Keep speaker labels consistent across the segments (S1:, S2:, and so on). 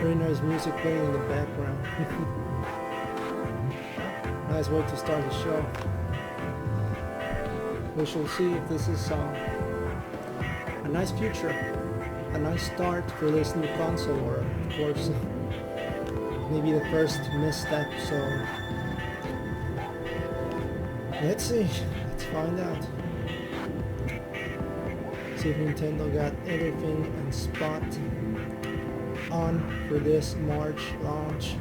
S1: Very nice music playing in the background. Nice way to start the show. We shall see if this is a nice future, a nice start for this new console, or of course maybe the first misstep. So let's see, let's find out. See if Nintendo got everything in spot on for this March launch.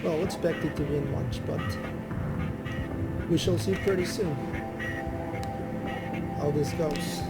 S1: Well, expect it to be in March, but we shall see pretty soon how this goes.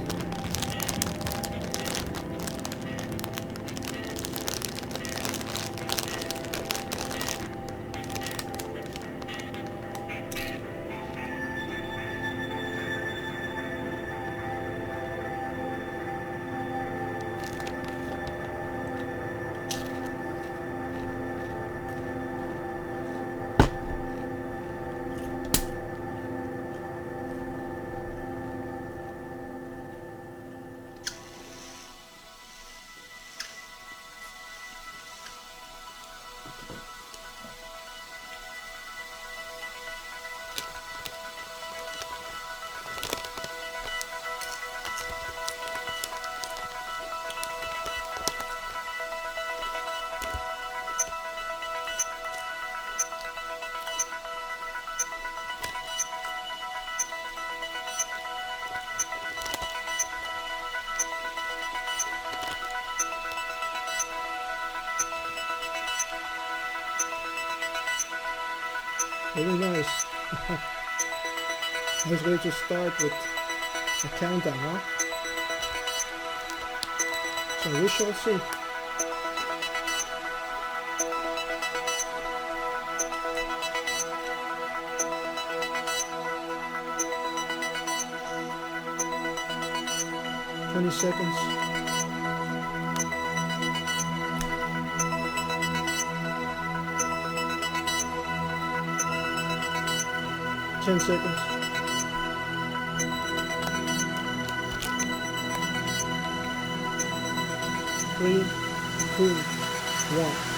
S1: Really nice. Nice way to start with a countdown, huh? So we shall see. Seconds. Ten seconds. 3, 2, 1.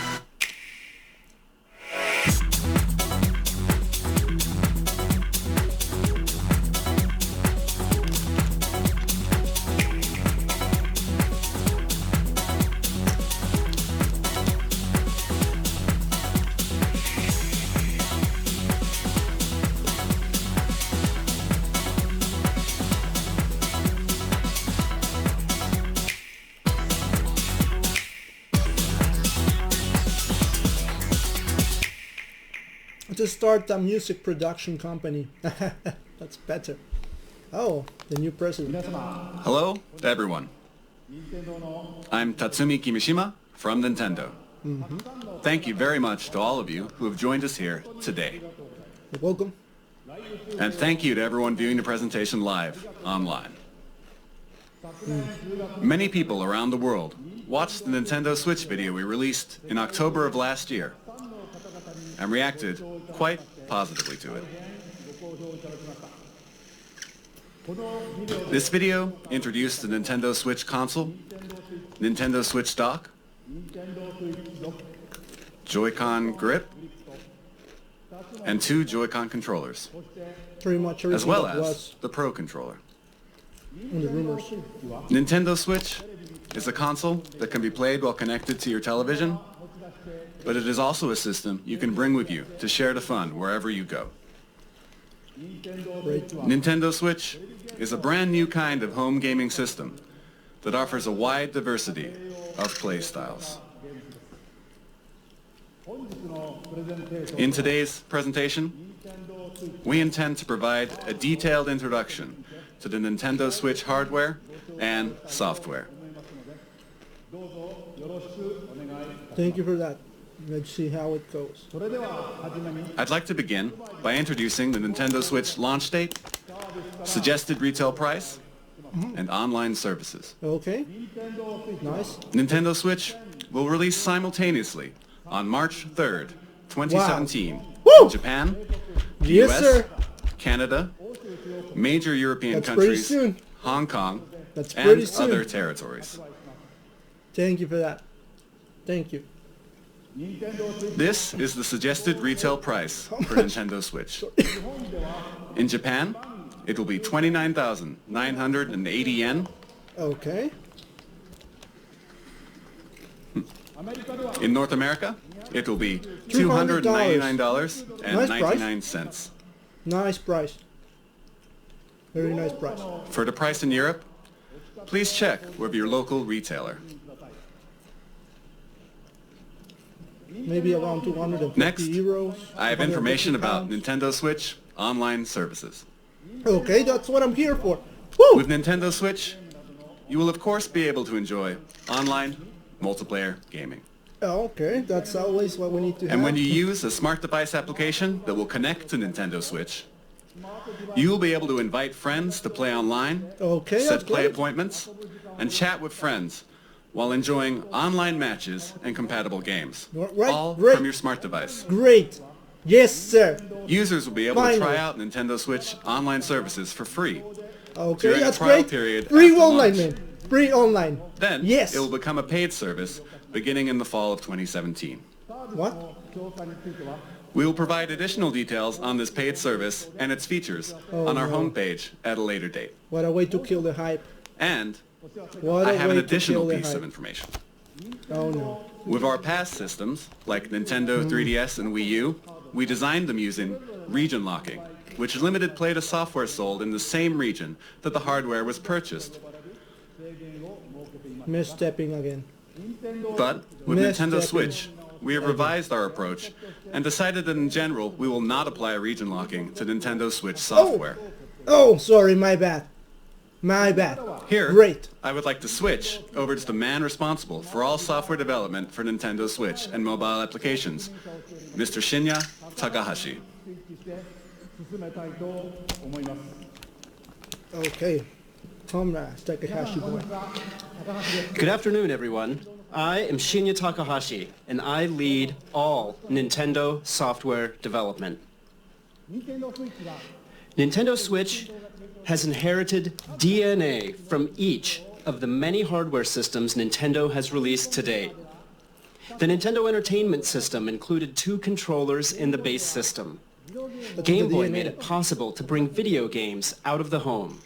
S1: To start a music production company. That's better. Oh, the new president.
S2: Hello to everyone. I'm Tatsumi Kimishima from Nintendo. Thank you very much to all of you who have joined us here today.
S1: You're welcome.
S2: And thank you to everyone viewing the presentation live online. Many people around the world watched the Nintendo Switch video we released in October of last year and reacted quite positively to it. This video introduced the Nintendo Switch console, Nintendo Switch dock, Joy-Con grip, and 2 Joy-Con controllers,
S1: Pretty much
S2: as
S1: everything
S2: well
S1: that
S2: as
S1: was
S2: the Pro controller.
S1: in the rumors.
S2: Nintendo Switch is a console that can be played while connected to your television, but it is also a system you can bring with you to share the fun wherever you go.
S1: Great.
S2: Nintendo Switch is a brand new kind of home gaming system that offers a wide diversity of play styles. In today's presentation, we intend to provide a detailed introduction to the Nintendo Switch hardware and software.
S1: Thank you for that. Let's see how it goes.
S2: I'd like to begin by introducing the Nintendo Switch launch date, suggested retail price, and online services.
S1: Okay. Nice.
S2: Nintendo Switch will release simultaneously on March 3rd, 2017
S1: Woo!
S2: in Japan, the
S1: Yes,
S2: US,
S1: sir.
S2: Canada, major European
S1: That's pretty
S2: countries,
S1: soon.
S2: Hong Kong,
S1: That's
S2: and
S1: pretty soon.
S2: other territories.
S1: Thank you for that. Thank you.
S2: This is the suggested retail price for Nintendo Switch. In Japan, it will be 29,980 yen.
S1: Okay.
S2: In North America, it will be
S1: $200.
S2: $299.99.
S1: Nice price. Very nice price.
S2: For the price in Europe, please check with your local retailer.
S1: Maybe around 250
S2: Next,
S1: euros.
S2: I have
S1: 150
S2: information about
S1: pounds.
S2: Nintendo Switch online services.
S1: Okay, that's what I'm here for. Woo!
S2: With Nintendo Switch, you will of course be able to enjoy online multiplayer gaming.
S1: Okay, that's always what we need to have.
S2: And when you use a smart device application that will connect to Nintendo Switch, you will be able to invite friends to play online,
S1: Okay,
S2: set
S1: that's
S2: play
S1: great.
S2: appointments, and chat with friends while enjoying online matches and compatible games,
S1: Right,
S2: all
S1: great.
S2: from your smart device.
S1: Great. Yes, sir.
S2: Users will be able to
S1: Finally.
S2: try out Nintendo Switch online services for free.
S1: Okay,
S2: During a
S1: that's
S2: trial
S1: great.
S2: period
S1: Free
S2: after
S1: online,
S2: launch.
S1: man. Free online.
S2: Then
S1: Yes.
S2: it will become a paid service beginning in the fall of 2017.
S1: What?
S2: We will provide additional details on this paid service and its features on our
S1: no.
S2: homepage at a later date.
S1: What a way to kill the hype.
S2: And
S1: What
S2: I
S1: a
S2: have
S1: way
S2: an
S1: to
S2: additional
S1: kill the
S2: piece
S1: hype.
S2: of information.
S1: Oh no.
S2: With our past systems, like Nintendo 3DS and Wii U, we designed them using region locking, which limited play to software sold in the same region that the hardware was purchased.
S1: Misstepping again.
S2: But with Nintendo
S1: Misstepping.
S2: Switch, we have revised our approach and decided that in general we will not apply region locking to Nintendo Switch software.
S1: Oh, sorry, my bad. My bad.
S2: Here,
S1: Great.
S2: I would like to switch over to the man responsible for all software development for Nintendo Switch and mobile applications, Mr. Shinya Takahashi.
S1: Okay. Comrade Takahashi boy.
S3: Good afternoon, everyone. I am Shinya Takahashi, and I lead all Nintendo software development. Nintendo Switch has inherited DNA from each of the many hardware systems Nintendo has released to date. The Nintendo Entertainment System included 2 controllers in the base system. Game Boy made it possible to bring video games out of the home.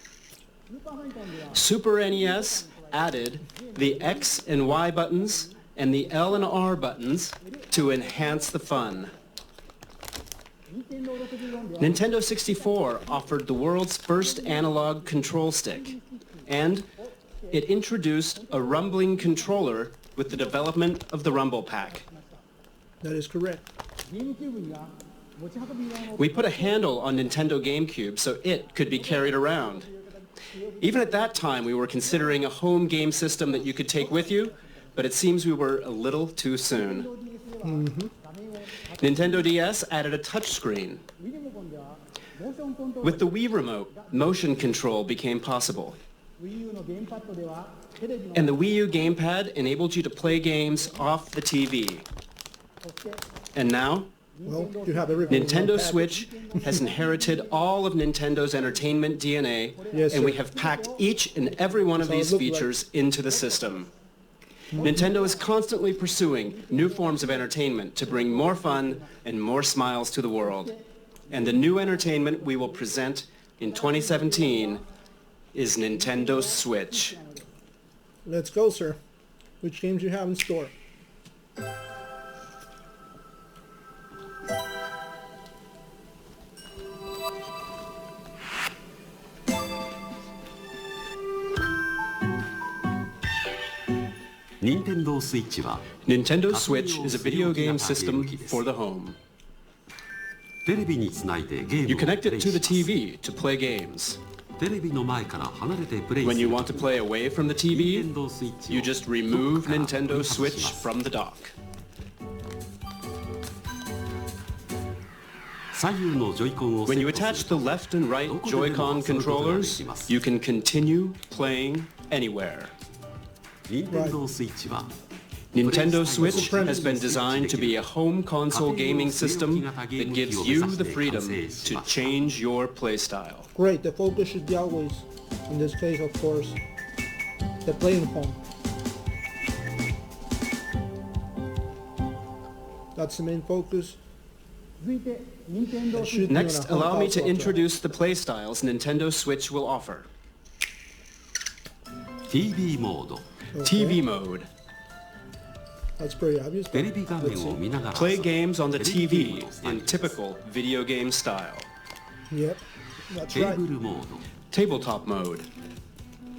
S3: Super NES added the X and Y buttons and the L and R buttons to enhance the fun. Nintendo 64 offered the world's first analog control stick, and it introduced a rumbling controller with the development of the Rumble Pack.
S1: That is correct.
S3: We put a handle on Nintendo GameCube so it could be carried around. Even at that time, we were considering a home game system that you could take with you, but it seems we were a little too soon. Nintendo DS added a touchscreen. With the Wii Remote, motion control became possible. And the Wii U gamepad enabled you to play games off the TV. And now,
S1: Well, you have everything. in one
S3: Nintendo
S1: package.
S3: Switch has inherited all of Nintendo's entertainment DNA,
S1: Yes,
S3: and we
S1: sir.
S3: have packed each and every one of
S1: So it
S3: these
S1: looked like-
S3: features into the system. Nintendo is constantly pursuing new forms of entertainment to bring more fun and more smiles to the world. And the new entertainment we will present in 2017 is Nintendo Switch.
S1: Let's go, sir. Which games you have in store?
S4: Nintendo Switch は
S3: Nintendo Switch is a video game system for the home.
S4: テレビにつないでゲー
S3: You
S4: ムを
S3: connect
S4: プレ
S3: it
S4: イ
S3: to the
S4: します。
S3: TV to play games.
S4: テレビの前から離れてプレイす
S3: When
S4: る
S3: you want to play away from the TV,
S4: Nintendo Switch
S3: you
S4: を
S3: just
S4: ドッ
S3: remove
S4: クから
S3: Nintendo
S4: 取り外し
S3: Switch
S4: ます
S3: from the dock.
S4: 左右のジョイコンをセ
S3: When you
S4: ット
S3: attach
S4: す
S3: the
S4: ると
S3: left and right
S4: どこででも
S3: Joy-Con
S4: 遊ぶことがで
S3: controllers,
S4: きます
S3: you can continue playing anywhere.
S4: Nintendo Switch は
S3: Nintendo Switch
S4: Supremacy.
S3: has been designed to be a home console gaming system that gives you the freedom to change your playstyle.
S1: Great, the focus should be always, in this case, of course, the playing phone. That's the main focus. It should be on
S3: Next,
S1: a home
S3: allow me to
S1: console
S3: introduce the playstyles Nintendo Switch will offer.
S4: TV モード
S1: Okay.
S3: TV mode.
S1: That's pretty obvious.
S4: テ
S1: But
S4: レビ画
S1: let's
S4: 面を
S1: see.
S4: 見ながら
S3: Play games on the
S4: テレビゲーム
S3: TV
S4: のスタイ
S3: in
S4: ルです
S3: typical video game style.
S1: Yep, that's
S4: テー
S1: right.
S4: ブルモード
S3: Tabletop mode.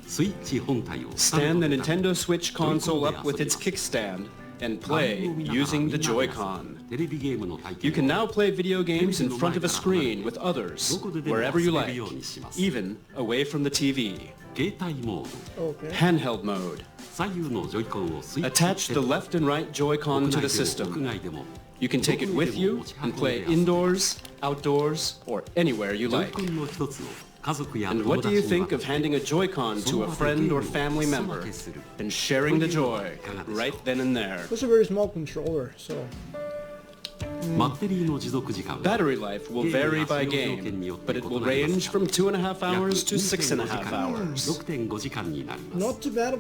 S4: スイッチ本体を
S3: Stand the
S4: スタンド
S3: Nintendo Switch console up with its kickstand and play using the Joy-Con.
S4: テレビゲームの体
S3: You
S4: 験
S3: can now play video games in front of a screen with others, wherever you like, even away from the TV.
S4: 携帯モード
S1: Okay.
S3: Handheld mode.
S4: 左右のジョイコンをスイッチ
S3: Attach the left and right
S4: 屋
S3: Joy-Con
S4: 内
S3: to the
S4: でも屋
S3: system.
S4: 外でも
S3: You can take it with you and play indoors, outdoors, or anywhere you
S4: ジョイ
S3: like.
S4: コンの一つを家族や
S3: And
S4: 友
S3: what do you
S4: 達に
S3: think of
S4: 分け
S3: handing a Joy-Con to a friend or family member and sharing the joy right then and there?
S1: It's a very small controller, so
S4: バッテリーの持続時間は
S3: Battery life will vary by game, but it will range from 2.5 hours to 6.5 hours.
S4: 6.5 時間になります
S1: not too bad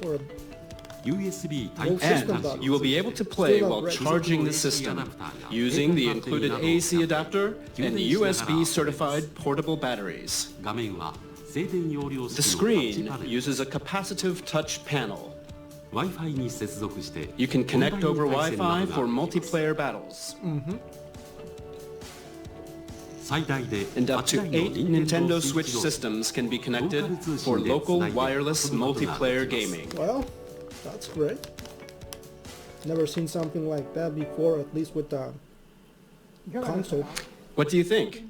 S1: for a
S4: USB Type
S3: And you will be able to play while charging the system using the included AC adapter and USB certified portable batteries.
S4: 画面は静電容量
S3: The
S4: 式のタッチ
S3: screen
S4: パネル
S3: uses a capacitive touch panel.
S4: Wi-Fi に接続して
S3: You can connect over
S4: オンライン回
S3: Wi-Fi
S4: 線などが
S3: for
S4: できます
S3: multiplayer battles.
S4: 最大で
S3: And up to
S4: 8
S3: 8 Nintendo Switch systems can be connected for local wireless multiplayer gaming.
S1: well, that's great. Never seen something like that before, at least with the console.
S3: What do you think?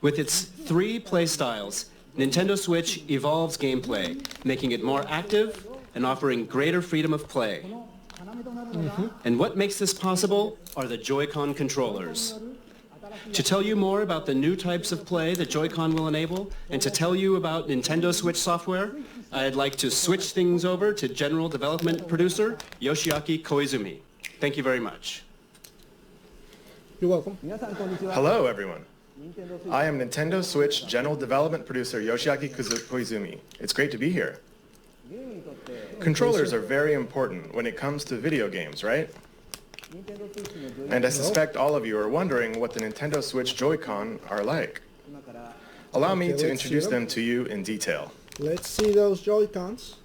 S3: With its 3 playstyles, Nintendo Switch evolves gameplay, making it more active and offering greater freedom of play. And what makes this possible are the Joy-Con controllers. To tell you more about the new types of play that Joy-Con will enable, and to tell you about Nintendo Switch software, I'd like to switch things over to General Development Producer Yoshiaki Koizumi. Thank you very much.
S1: You're welcome.
S5: Hello, everyone. I am Nintendo Switch General Development Producer Yoshiaki Koizumi. It's great to be here. Controllers are very important when it comes to video games, right? And I suspect all of you are wondering what the Nintendo Switch Joy-Con are like. Allow me
S1: Okay,
S5: to
S1: let's see
S5: introduce
S1: them.
S5: them to you in detail.
S1: Let's see those Joy-Cons.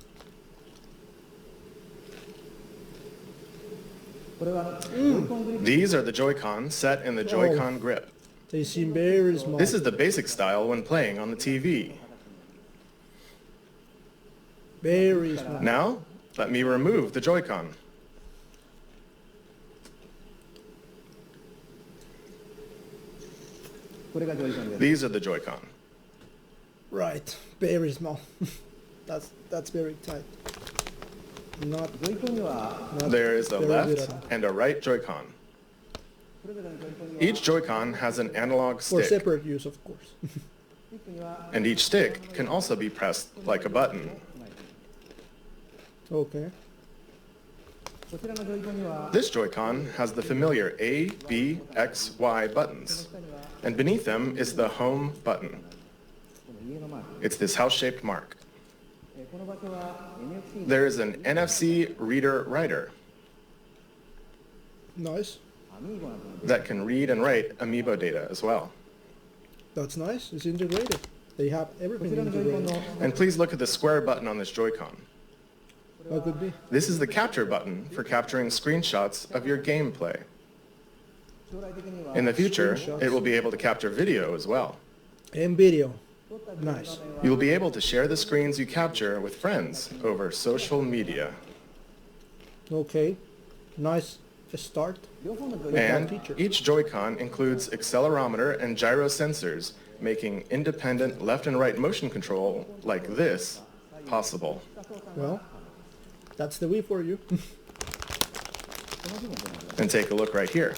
S5: These are the Joy-Con set in the Joy-Con grip.
S1: They seem very small.
S5: This is the basic style when playing on the TV.
S1: very small.
S5: Now, let me remove the Joy-Con. These are the Joy-Con.
S1: Right, very small. that's very tight. Not
S5: There is a
S1: very good
S5: left
S1: at all.
S5: and a right Joy-Con. Each Joy-Con has an analog
S1: For
S5: stick,
S1: separate use, of course.
S5: and each stick can also be pressed like a button.
S1: Okay.
S5: This Joy-Con has the familiar A, B, X, Y buttons, and beneath them is the home button. It's this house-shaped mark. There is an NFC reader-writer
S1: Nice.
S5: that can read and write Amiibo data as well.
S1: That's nice. It's integrated. They have everything integrated.
S5: And please look at the square button on this Joy-Con.
S1: What could be?
S5: This is the capture button for capturing screenshots of your gameplay. In the future, it will be able to capture video as well.
S1: And video. Nice.
S5: You will be able to share the screens you capture with friends over social media.
S1: Okay. Nice start with that
S5: And
S1: feature.
S5: each Joy-Con includes accelerometer and gyro sensors, making independent left and right motion control like this possible.
S1: Well, that's the Wii for you.
S5: And take a look right here.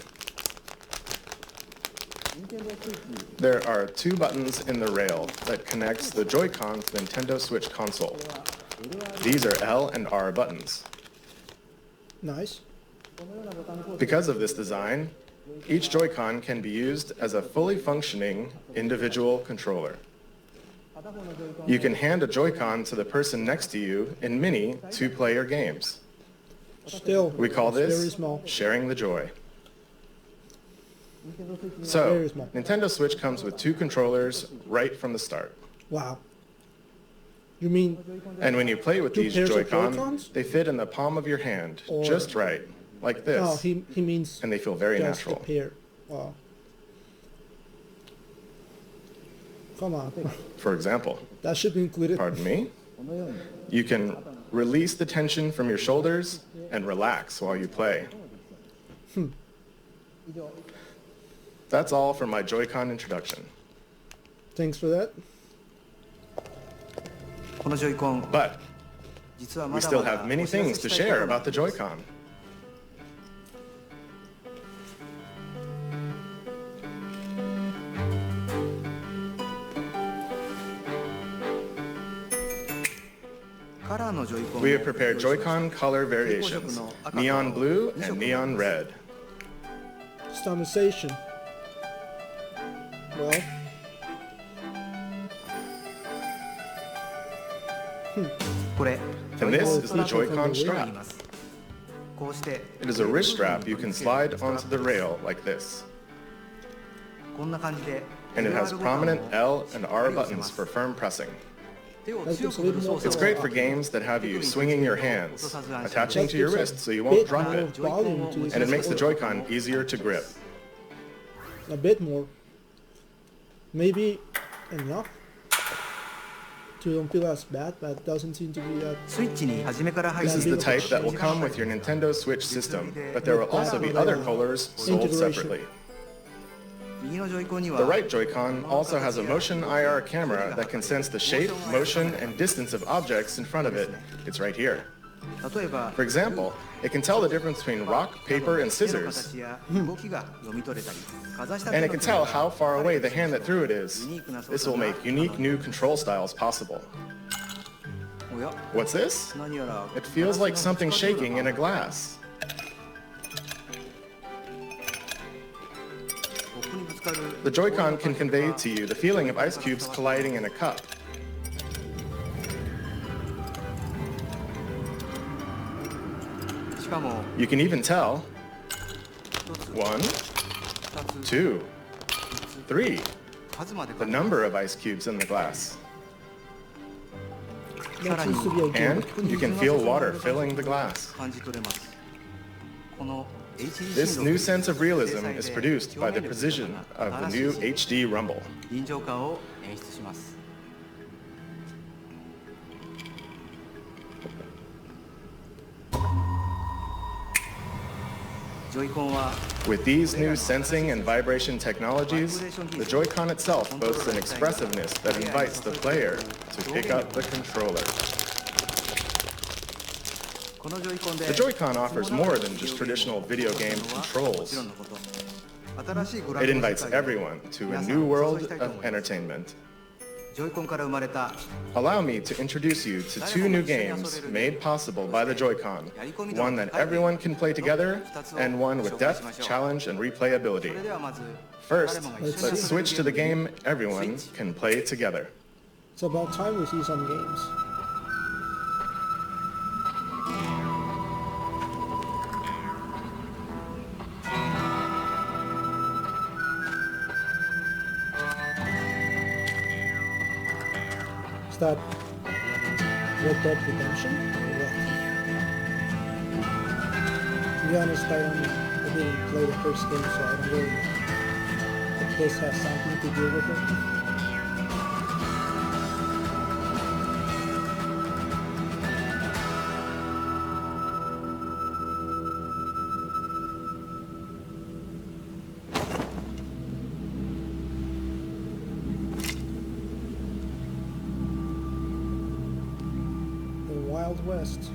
S5: There are two buttons in the rail that connects the Joy-Con to the Nintendo Switch console. These are L and R buttons.
S1: Nice.
S5: Because of this design, each Joy-Con can be used as a fully functioning individual controller. You can hand a Joy-Con to the person next to you in many two-player games.
S1: Still,
S5: We call
S1: it's very
S5: this
S1: small.
S5: sharing the joy. So,
S1: Where is my-
S5: Nintendo Switch comes with 2 controllers right from the start.
S1: Wow. You mean
S5: And when you play with
S1: 2
S5: these
S1: pairs of
S5: Joy-Con,
S1: Joy-Cons?
S5: they fit in the palm of your hand,
S1: Or-
S5: just right, like this.
S1: Oh, he means
S5: And they feel very
S1: just
S5: natural.
S1: a pair. Wow. Come on.
S5: For example,
S1: That should be included.
S5: pardon me, you can release the tension from your shoulders and relax while you play. That's all for my Joy-Con introduction.
S1: Thanks for that.
S6: このジョイコン
S5: But
S6: 実は
S5: we
S6: まだ
S5: still
S6: まだ
S5: have many
S6: お知らせ
S5: things
S6: し
S5: to
S6: たいこと
S5: share
S6: が
S5: about the Joy-Con.
S6: カラーのジョイコン
S5: We have prepared Joy-Con color variations, neon blue and neon red.
S1: Customization. Well,
S6: これ
S5: And this is the
S1: Joy-Con
S5: Joy-Con
S6: と言い
S5: strap.
S6: ますこうして
S5: It is a wrist strap you can slide onto the rail like this.
S6: こんな感じで
S5: And it has
S6: QR ボタンを
S5: prominent L and R
S6: プレスしま
S5: buttons
S6: す
S5: for firm pressing.
S6: 手を強く振る操
S5: It's
S6: 作
S5: great
S6: を
S5: for games that have you swinging your hands, attaching to your wrist so you won't
S1: bit
S5: drop
S1: more
S5: it.
S1: volume to
S5: And it makes the
S1: this.
S5: Joy-Con easier to grip.
S1: A bit more. Maybe enough to don't feel as bad, but it doesn't seem to be that.
S6: スイッチに初めから入っ
S5: This
S6: て
S5: is
S6: い
S5: the
S6: る
S5: type that will come with your Nintendo Switch system, but there will also be other colors sold separately.
S6: 右のジョイコンには
S5: The right Joy-Con also has a motion IR camera that can sense the shape, motion, and distance of objects in front of it. It's right here.
S6: 例えば
S5: For example, it can tell the difference between rock, paper, and
S6: 手の
S5: scissors,
S6: 形や動きが読み取れたりかざした手
S5: and
S6: の
S5: it can
S6: 距離
S5: tell
S6: が
S5: how far away the hand that threw it is. This will make unique new control styles possible.
S6: おや
S5: What's this?
S6: 何やら
S5: It feels like something shaking in a glass.
S6: コップにぶつかる
S5: The Joy-Con can convey to you the feeling of ice cubes colliding in a cup.
S6: しかも
S5: You can even tell
S6: 1
S5: 1,
S6: つ
S5: 2, 3,
S6: 数まで
S5: the number of ice cubes in the glass.
S1: That seems to be a
S5: And
S1: gimmick.
S5: you can feel water filling the glass.
S6: 感じ取れますこの HD
S5: This
S6: 振動
S5: new sense of realism
S6: 精細で
S5: is produced by the
S6: 表現力
S5: precision
S6: 豊
S5: of
S6: かな
S5: the new
S6: 新しい
S5: HD Rumble.
S6: 臨場感を演出しますジョイコンは
S5: With these new sensing and vibration technologies, the Joy-Con itself boasts an expressiveness that invites the player to pick up the controller.
S6: このジョイコンで
S5: The Joy-Con offers more than just traditional video game
S6: も
S5: controls.
S6: ちろんのこと新しい娯楽
S5: It
S6: の
S5: invites
S6: 世界で
S5: everyone to a
S6: 皆さん
S5: new
S6: を想像
S5: world
S6: したいと
S5: of
S6: 思います
S5: entertainment.
S6: ジョイコンから生まれた
S5: Allow me to introduce you to 2 new games made possible by the Joy-Con, one that everyone can play together and one with depth, challenge, and
S6: それ
S5: replayability.
S6: ではまず
S5: First,
S6: 誰もが一緒に
S5: let's switch to the game everyone can play together.
S1: It's about time we see some games. Is that Red Dead Redemption or what? To be honest, I didn't play the first game, so I don't really know if this has something to do with it. The Wild West.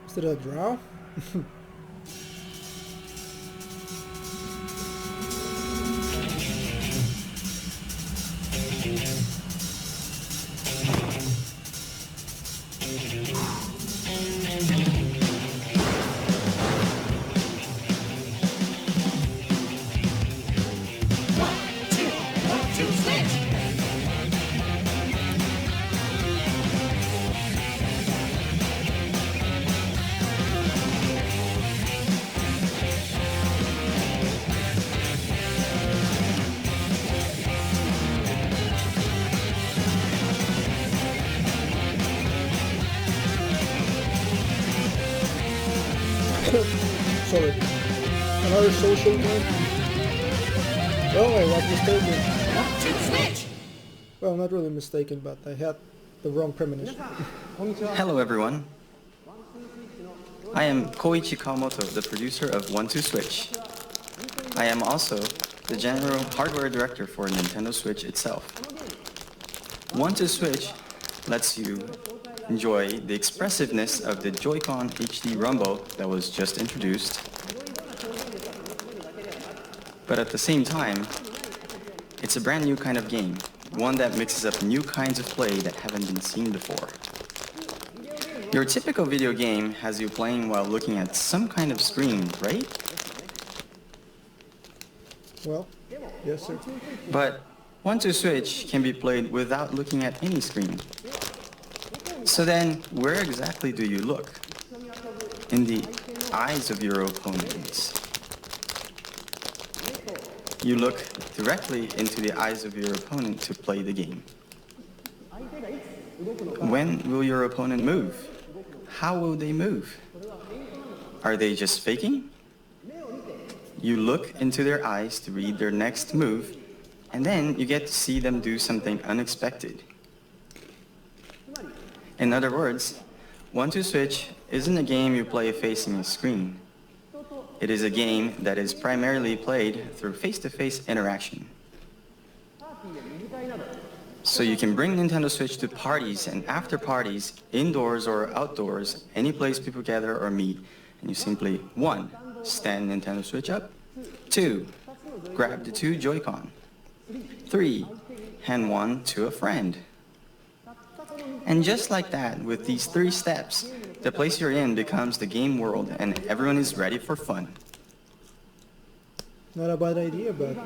S1: Is it a draw? Sorry. Another social game? Well, I was mistaken. Well, not really mistaken, but I had the wrong premonition.
S7: Hello everyone. I am Koichi Kawamoto, the producer of 1-2-Switch. I am also the general hardware director for Nintendo Switch itself. 1-2-Switch lets you enjoy the expressiveness of the Joy-Con HD Rumble that was just introduced. But at the same time, it's a brand new kind of game, one that mixes up new kinds of play that haven't been seen before. Your typical video game has you playing while looking at some kind of screen, right?
S1: Well, yes, sir.
S7: But 1-2-Switch can be played without looking at any screen. So then, where exactly do you look? In the eyes of your opponents. You look directly into the eyes of your opponent to play the game. When will your opponent move? How will they move? Are they just faking? You look into their eyes to read their next move, and then you get to see them do something unexpected. In other words, 1-2-Switch isn't a game you play facing a screen. It is a game that is primarily played through face-to-face interaction. So you can bring Nintendo Switch to parties and after parties, indoors or outdoors, any place people gather or meet, and you simply 1. Stand Nintendo Switch up. 2. Grab the 2 Joy-Con. 3. Hand one to a friend. And just like that, with these 3 steps, the place you're in becomes the game world and everyone is ready for fun.
S1: Not a bad idea, but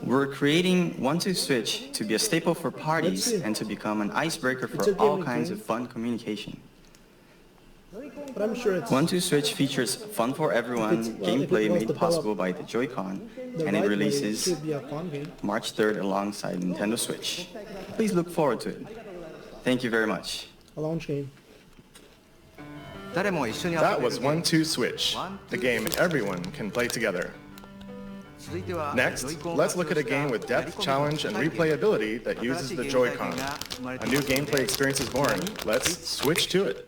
S7: We're creating 1-2-Switch to be a staple for parties and to become an icebreaker for all kinds of fun communication.
S1: but I'm sure it's
S7: 1-2-Switch features fun for everyone gameplay made possible by the Joy-Con,
S1: the
S7: and it
S1: right way. It
S7: releases
S1: should be a fun game.
S7: March 3rd alongside Nintendo Switch. Please look forward to it. Thank you very much.
S1: A launch game.
S6: 誰も一緒に遊べる
S5: That was 1-2-Switch, the game everyone can play together.
S6: 続いては
S5: Next, let's look at a game with depth, challenge, and replayability that uses the Joy-Con. A new gameplay experience is born. Let's switch to it.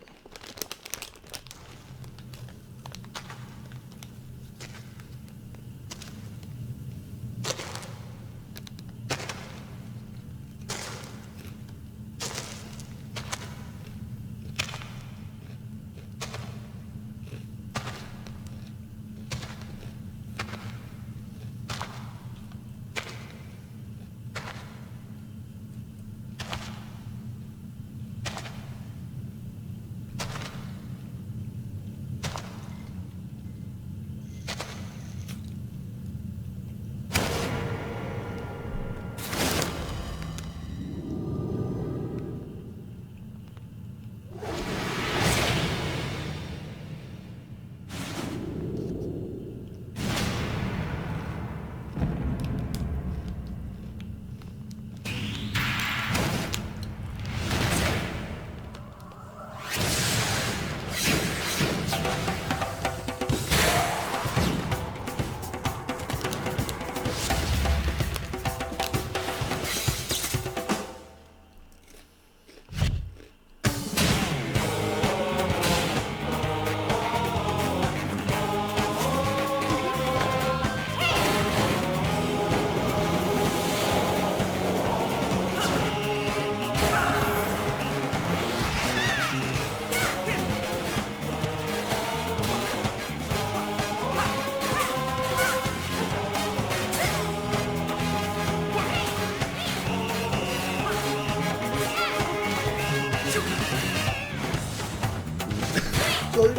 S1: Sorry,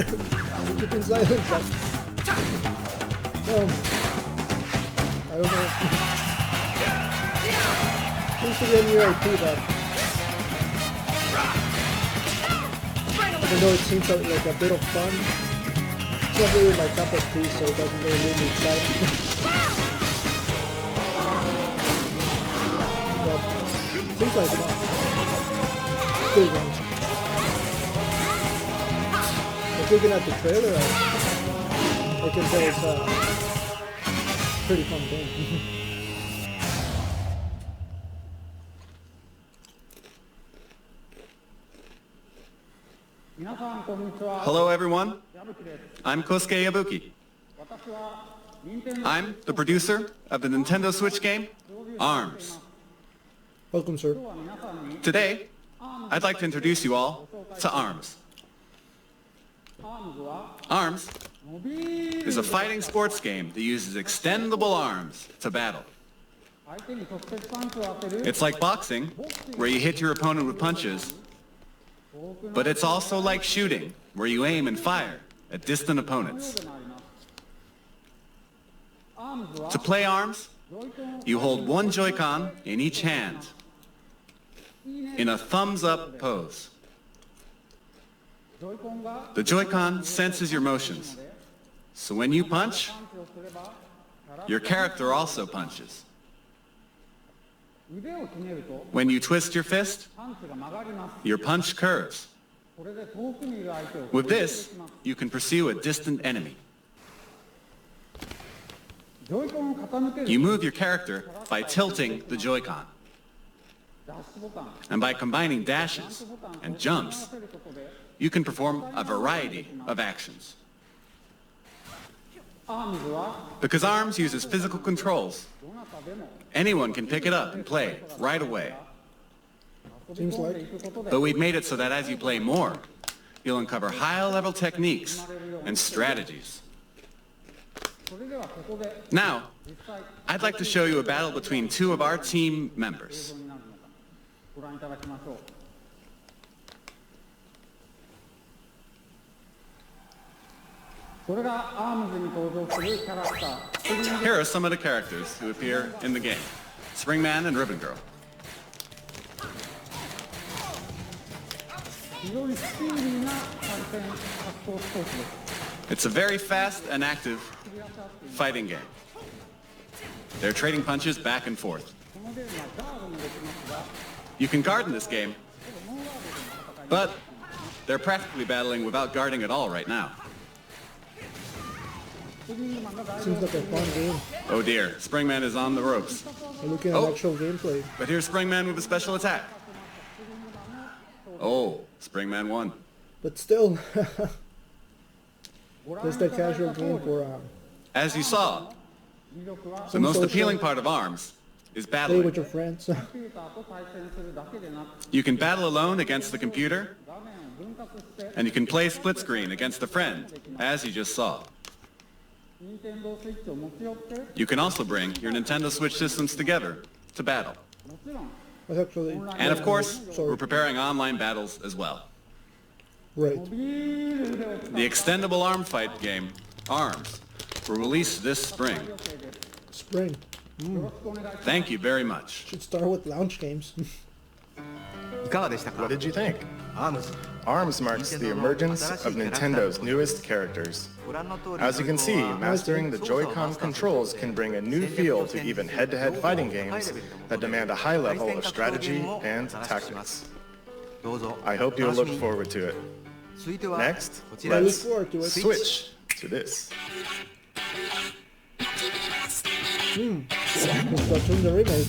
S1: keep in silence. But, I don't know. Seems to be a new IP, but even though it seems like a bit of fun, it's not really my cup of tea, so it doesn't really leave me excited. But seems like fun. Good one. Looking at the trailer, I can tell it's a pretty fun game.
S2: Hello, everyone. I'm Kosuke Yabuki. I'm the producer of the Nintendo Switch game, ARMS.
S1: Welcome, sir.
S2: Today, I'd like to introduce you all to ARMS. ARMS is a fighting sports game that uses extendable arms to battle. It's like boxing, where you hit your opponent with punches, but it's also like shooting, where you aim and fire at distant opponents. To play ARMS, you hold one Joy-Con in each hand in a thumbs-up pose. The Joy-Con senses your motions, so when you punch, your character also punches. When you twist your fist, your punch curves. With this, you can pursue a distant enemy. You move your character by tilting the Joy-Con. And by combining dashes and jumps, you can perform a variety of actions. Because ARMS uses physical controls, anyone can pick it up and play right away.
S1: Seems like.
S2: But we've made it so that as you play more, you'll uncover high-level techniques and strategies. Now, I'd like to show you a battle between two of our team members. Here are some of the characters who appear in the game. Springman and Ribbon Girl. It's a very fast and active fighting game. They're trading punches back and forth. You can guard in this game, but they're practically battling without guarding at all right now.
S1: Seems like a fun game.
S2: Oh dear, Springman is on the ropes.
S1: I'm looking at actual gameplay.
S2: But here's Springman with a special attack. Oh, Springman won.
S1: But still, just a casual game for
S2: As you saw, the most appealing part of ARMS is
S1: play
S2: battling.
S1: with your friends.
S2: You can battle alone against the computer, and you can play split screen against a friend, as you just saw. You can also bring your Nintendo Switch systems together to battle.
S1: That's actually.
S2: And of course,
S1: Sorry.
S2: we're preparing online battles as well.
S1: Right.
S2: The extendable arm fight game, ARMS, will release this spring.
S1: Spring.
S2: Thank you very much.
S1: Should start with launch games.
S6: いかがでしたか
S5: What did you think?
S6: ARMS
S5: ARMS marks the emergence of Nintendo's newest characters. As you can see, mastering the Joy-Con controls can bring a new feel to even head-to-head fighting games that demand a high level of strategy and tactics.
S6: どうぞ
S5: I hope you'll look forward to it.
S6: 続いては
S5: Next,
S6: こちらで
S1: Look
S6: す
S5: let's
S1: forward to it.
S5: switch to this.
S1: Splatoon the remake.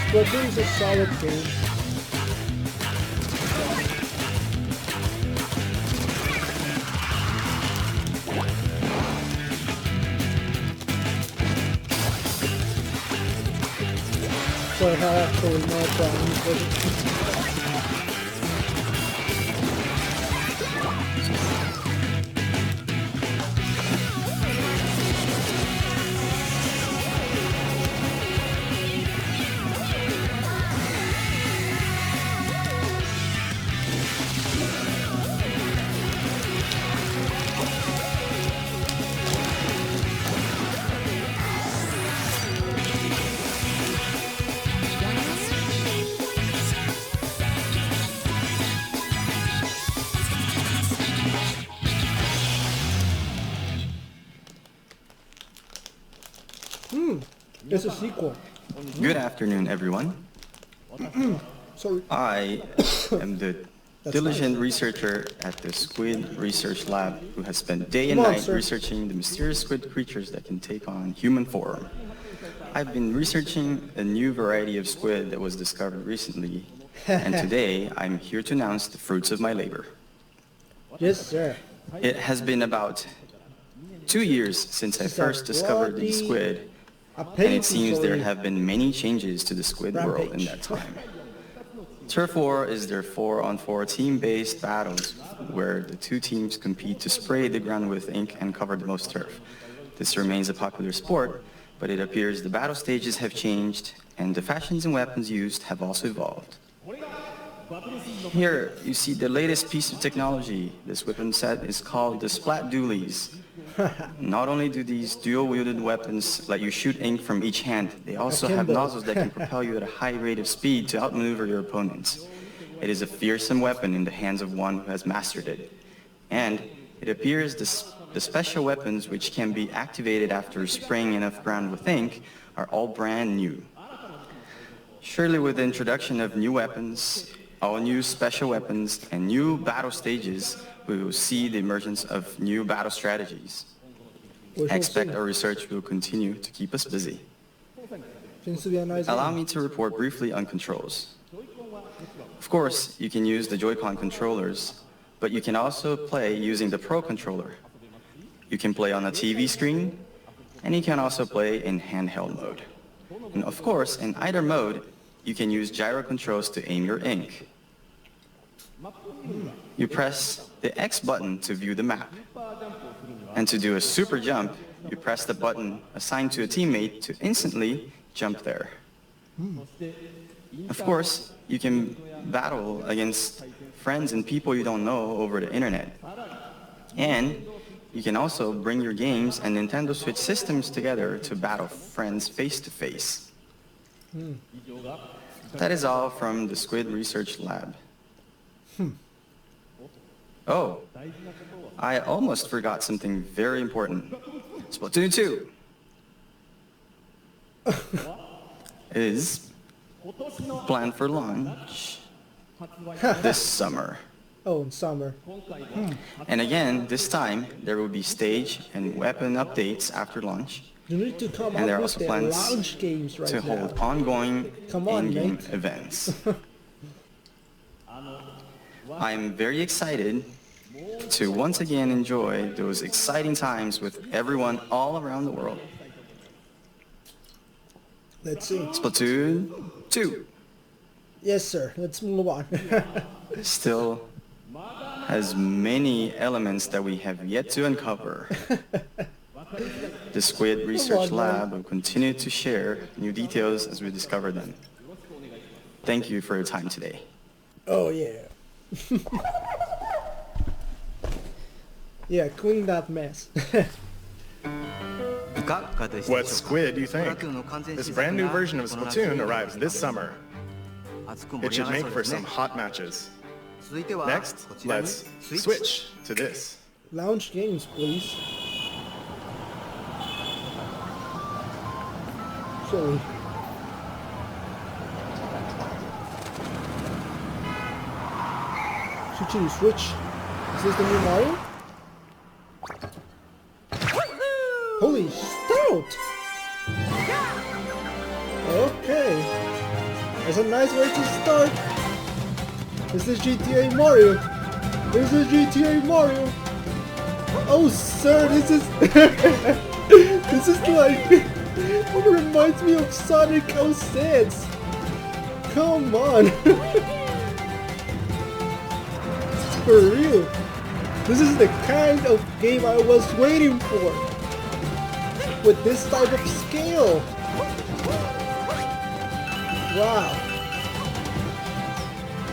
S1: Splatoon is a solid game. So I have actually no problems with it. It's a sequel.
S7: Good afternoon, everyone.
S1: Sorry.
S7: I am the diligent researcher at the Squid Research Lab who has spent day and
S1: Come on,
S7: night
S1: sir.
S7: researching the mysterious squid creatures that can take on human form. I've been researching a new variety of squid that was discovered recently, and today I'm here to announce the fruits of my labor.
S1: Yes, sir.
S7: It has been about 2 years since I first discovered these squid, and it seems there have been many changes to the squid world in that time. Turf War is their 4-on-4 team-based battles where the two teams compete to spray the ground with ink and cover the most turf. This remains a popular sport, but it appears the battle stages have changed and the fashions and weapons used have also evolved. Here you see the latest piece of technology. This weapon set is called the Splat Dualies. Not only do these dual-wielded weapons let you shoot ink from each hand, they also have nozzles that can propel you at a high rate of speed to outmaneuver your opponents. It is a fearsome weapon in the hands of one who has mastered it. And it appears the special weapons which can be activated after spraying enough ground with ink are all brand new. Surely with the introduction of new weapons, all new special weapons, and new battle stages, we will see the emergence of new battle strategies. I expect our research will continue to keep us busy.
S1: Seems to be a nice
S7: Allow
S1: game.
S7: me to report briefly on controls. Of course, you can use the Joy-Con controllers, but you can also play using the Pro Controller. You can play on a TV screen, and you can also play in handheld mode. And of course, in either mode, you can use gyro controls to aim your ink. You press the X button to view the map. And to do a super jump, you press the button assigned to a teammate to instantly jump there. Of course, you can battle against friends and people you don't know over the internet. And you can also bring your games and Nintendo Switch systems together to battle friends face to face. That is all from the Squid Research Lab. Oh, I almost forgot something very important. Splatoon 2 is planned for launch this summer.
S1: Oh, in summer.
S7: And again, this time, there will be stage and weapon updates after launch,
S1: You need to come
S7: and there
S1: up
S7: are
S1: with
S7: also
S1: the
S7: plans
S1: launch games right
S7: to
S1: now.
S7: hold ongoing
S1: Come on,
S7: in-game
S1: mate.
S7: events. I'm very excited to once again enjoy those exciting times with everyone all around the world.
S1: Let's see.
S7: Splatoon 2
S1: Yes, sir. Let's move on.
S7: still has many elements that we have yet to uncover. The Squid Research
S1: on, man.
S7: Lab will continue to share new details as we discover them. Thank you for your time today.
S1: Oh, yeah. Yeah, clean that mess.
S6: いかがでしたでしょうか。
S5: What squid do you think?
S6: スプラトゥーンの完全
S5: This
S6: 新作
S5: brand new
S6: が
S5: version of
S6: この夏
S5: Splatoon arrives this summer.
S6: 熱く
S5: It
S6: 盛り上
S5: should
S6: がり
S5: make
S6: そう
S5: for
S6: ですね
S5: some。hot matches.
S6: 続いては
S5: Next,
S6: こちらに
S5: let's
S6: スイッチ
S5: switch to this.
S1: Lounge games, please. Sorry. Switching to Switch. Is this the new Mario? Holy stout! Okay. That's a nice way to start. This is GTA Mario. This is GTA Mario. Oh, sir, this is... this is like... it reminds me of Sonic 06. Come on. For real. This is the kind of game I was waiting for. With this type of scale. Wow.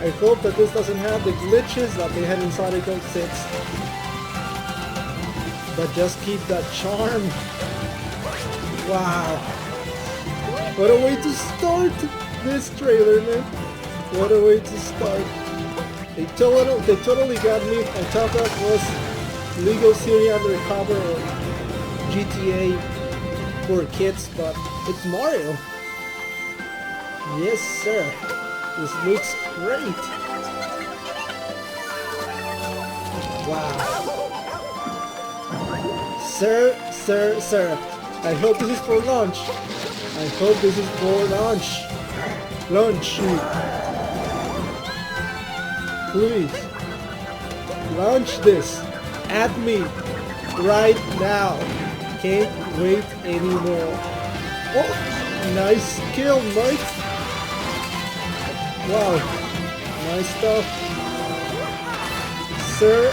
S1: I hope that this doesn't have the glitches that they had in Sonic 06. But just keep that charm. Wow. What a way to start this trailer, man. What a way to start. They totally got me. I thought that was Lego City Undercover or GTA for kids, but it's Mario. Yes, sir. This looks great. Wow. Sir. I hope this is for launch. I hope this is for launch. Launch. Please. Launch this at me right now. Can't wait anymore. Oh, nice kill, mate. Wow, nice stuff. Sir.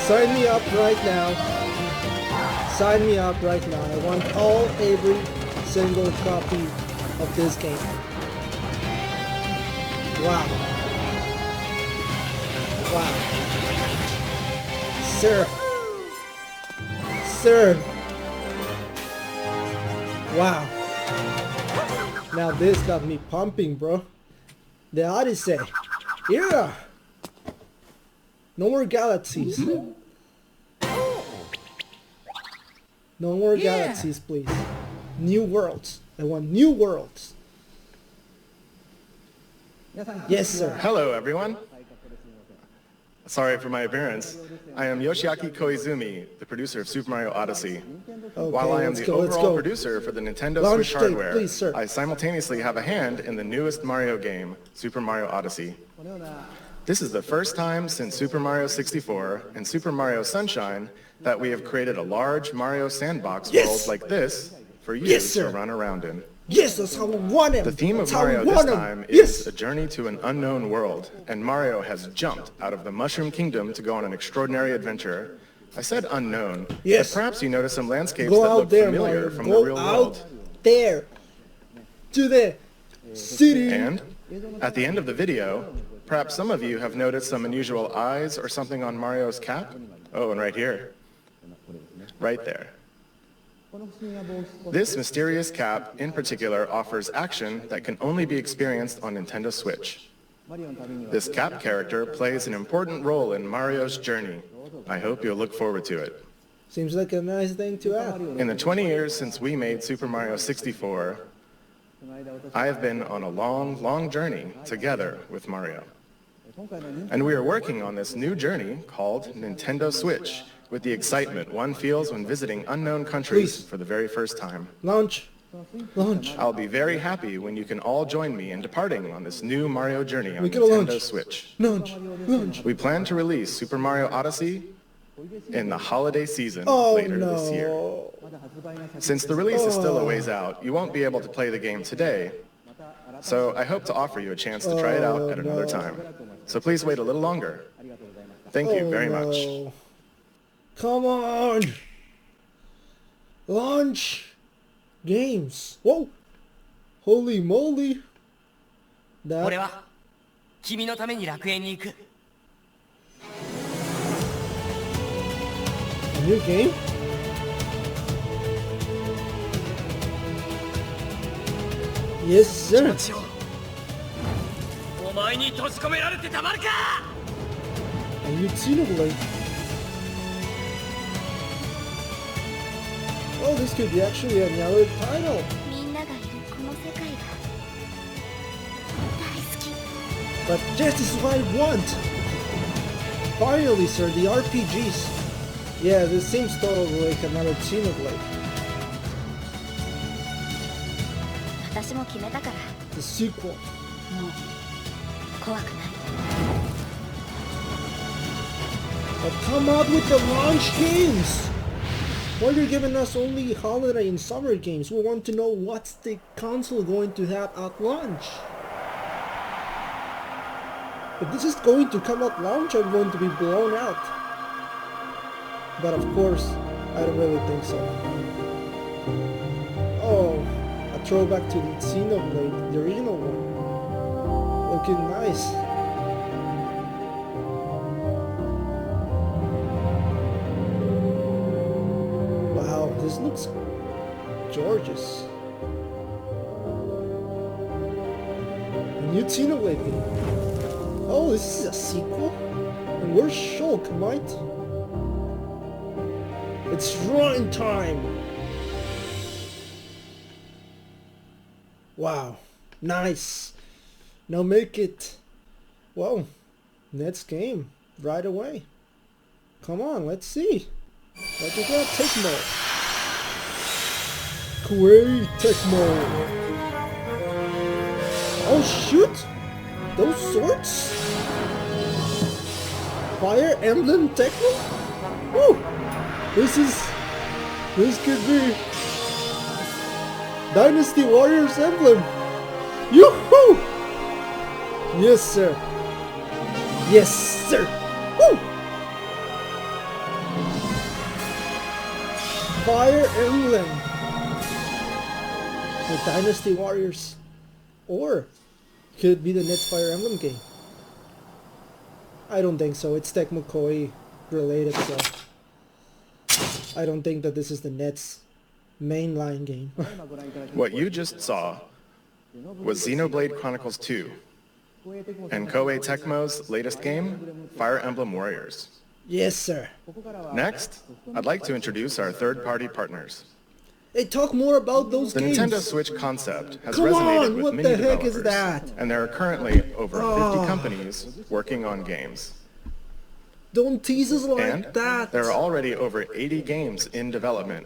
S1: Sign me up right now. Sign me up right now. I want every single copy of this game. Wow. Sir. Wow. Now this got me pumping, bro. The Odyssey. Yeah. No more galaxies. No more galaxies, please. New worlds. I want new worlds. Yes, sir.
S5: Hello, everyone. Sorry for my appearance. I am Yoshiaki Koizumi, the producer of Super Mario Odyssey.
S1: Okay,
S5: While I am the overall producer for the Nintendo
S1: Launch
S5: Switch
S1: date,
S5: hardware,
S1: please, sir.
S5: I simultaneously have a hand in the newest Mario game, Super Mario Odyssey. This is the first time since Super Mario 64 and Super Mario Sunshine that we have created a large Mario sandbox world like this for you to run around in.
S1: Yes, that's how I want him.
S5: The theme of
S1: That's how I
S5: Mario this
S1: want him.
S5: time
S1: Yes.
S5: is a journey to an unknown world, and Mario has jumped out of the Mushroom Kingdom to go on an extraordinary adventure. I said unknown,
S1: Yes.
S5: but perhaps you notice some landscapes
S1: Go
S5: that
S1: out
S5: look
S1: there,
S5: familiar
S1: Mario.
S5: from the
S1: Go
S5: real
S1: out
S5: world.
S1: there to the city.
S5: And at the end of the video, perhaps some of you have noticed some unusual eyes or something on Mario's cap. Oh, and right here. Right there. This mysterious cap, in particular, offers action that can only be experienced on Nintendo Switch. This cap character plays an important role in Mario's journey. I hope you'll look forward to it.
S1: Seems like a nice thing to add.
S5: In the 20 years since we made Super Mario 64, I have been on a long journey together with Mario. And we are working on this new journey called Nintendo Switch, with the excitement one feels when visiting unknown countries for the very first time.
S1: Launch.
S5: I'll be very happy when you can all join me in departing on this new Mario journey on
S1: We gotta
S5: Nintendo
S1: launch.
S5: Switch.
S1: Launch.
S5: We plan to release Super Mario Odyssey in the holiday season
S1: Oh
S5: later this year.
S1: no.
S5: Since the release is still a ways out, you won't be able to play the game today, so I hope to offer you a chance to try it out at another time. So please wait a little longer. Thank you very much.
S1: No. Come on. Launch games. Whoa. Holy moly.
S8: 俺
S1: That
S8: は君のために楽園に行く
S1: a new game? Yes, sir.
S8: お前に閉じ込められてたまるか
S1: A new Xenoblade. Oh, this could be actually another title.
S9: みんながいるこの世界が大好き
S1: But this is what I want. Finally, sir, the RPGs. Yeah, this seems totally like another Xenoblade.
S9: 私も決めたから
S1: The sequel.
S9: もう怖くない
S1: But come out with the launch games! Why are you giving us only holiday and summer games? We want to know what's the console going to have at launch. If this is going to come at launch, I'm going to be blown out. But of course, I don't really think so. Oh, a throwback to the Xenoblade, the original one. Looking nice. Wow, this looks gorgeous. A new Xenoblade game. Oh, this is a sequel? And where's Shulk, mate? It's run time! Wow. Nice. Now make it. Well, next game right away. Come on, let's see. What you got? Tecmo. Koei Tecmo. Oh shoot! Those swords? Fire Emblem Tecmo? Woo! This could be Dynasty Warriors Emblem. Yoo-hoo! Yes, sir. Yes, sir. Woo! Fire Emblem. The Dynasty Warriors. Or could it be the next Fire Emblem game? I don't think so. It's Tecmo Koei related, so I don't think that this is the Nets mainline game.
S5: What you just saw was Xenoblade Chronicles 2 and Koei Tecmo's latest game, Fire Emblem Warriors.
S1: Yes, sir.
S5: Next, I'd like to introduce our third-party partners.
S1: Hey, talk more about those
S5: The
S1: games.
S5: Nintendo Switch concept has
S1: Come
S5: resonated
S1: on,
S5: with
S1: what
S5: many
S1: the heck
S5: developers,
S1: is that?
S5: and there are currently over 50 companies working on games.
S1: Don't tease us like
S5: And
S1: that.
S5: there are already over 80 games in development.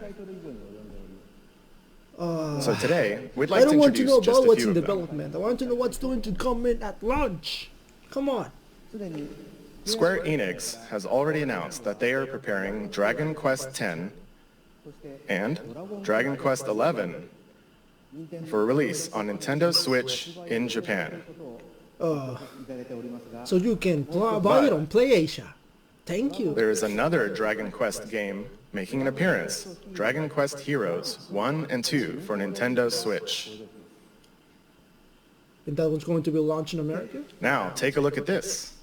S5: So today, we'd like
S1: I
S5: to
S1: don't want to
S5: introduce
S1: know
S5: just
S1: about
S5: a
S1: what's
S5: few
S1: in
S5: of them.
S1: development. I want to know what's going to come in at launch. Come on.
S5: Square Enix has already announced that they are preparing Dragon Quest X and Dragon Quest XI for release on Nintendo Switch in Japan.
S1: So you can buy it on PlayAsia. Thank you.
S5: There is another Dragon Quest game making an appearance, Dragon Quest Heroes 1 and 2 for Nintendo Switch.
S1: And that one's going to be launched in America?
S5: Now, take a look at this.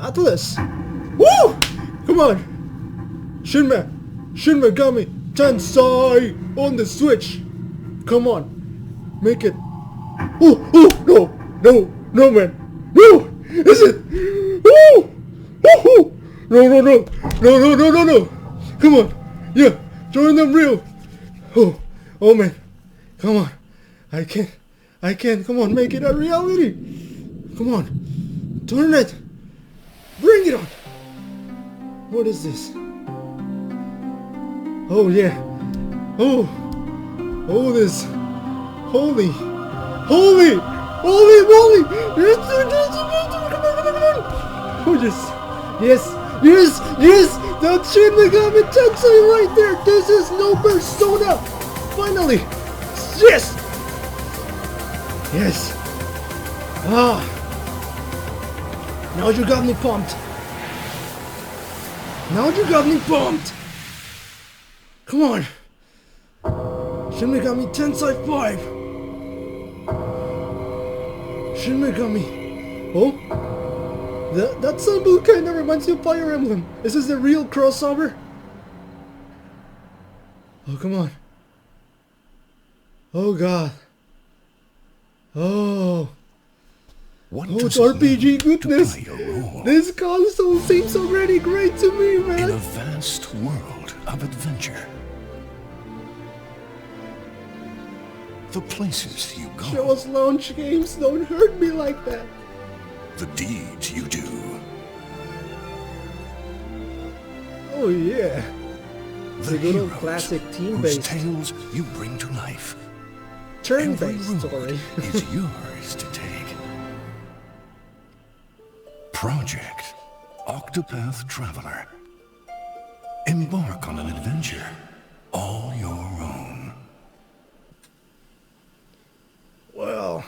S1: Atlas! Woo! Come on! Shin Megami Tensei on the Switch! Come on! Make it! Oh! No, man! No! Is it? Oh! No! Come on! Yeah! Join them real! Oh man! Come on! I can't! Come on, make it a reality! Come on! Turn it! Bring it on! What is this? Oh yeah! Oh this! Holy moly! Oh yes! That's Shin Megami Tensei right there! This is no Persona! Finally! Yes! Now you got me pumped! Come on! Shin Megami Tensei 5! Shin Megami... Oh? That symbol kinda reminds me of Fire Emblem. Is this the real crossover? Oh, come on. Oh, God. Oh, it's RPG goodness. This console seems already great to me, man.
S10: In a vast world of adventure. The places you go.
S1: Show us launch games, don't hurt me like that.
S10: The deeds you do.
S1: Oh yeah.
S10: The
S1: good old
S10: heroes
S1: classic
S10: whose
S1: team-based,
S10: tales you bring to life.
S1: turn-based
S10: Every
S1: story.
S10: road is yours to take. Project Octopath Traveler. Embark on an adventure all your own.
S1: Well,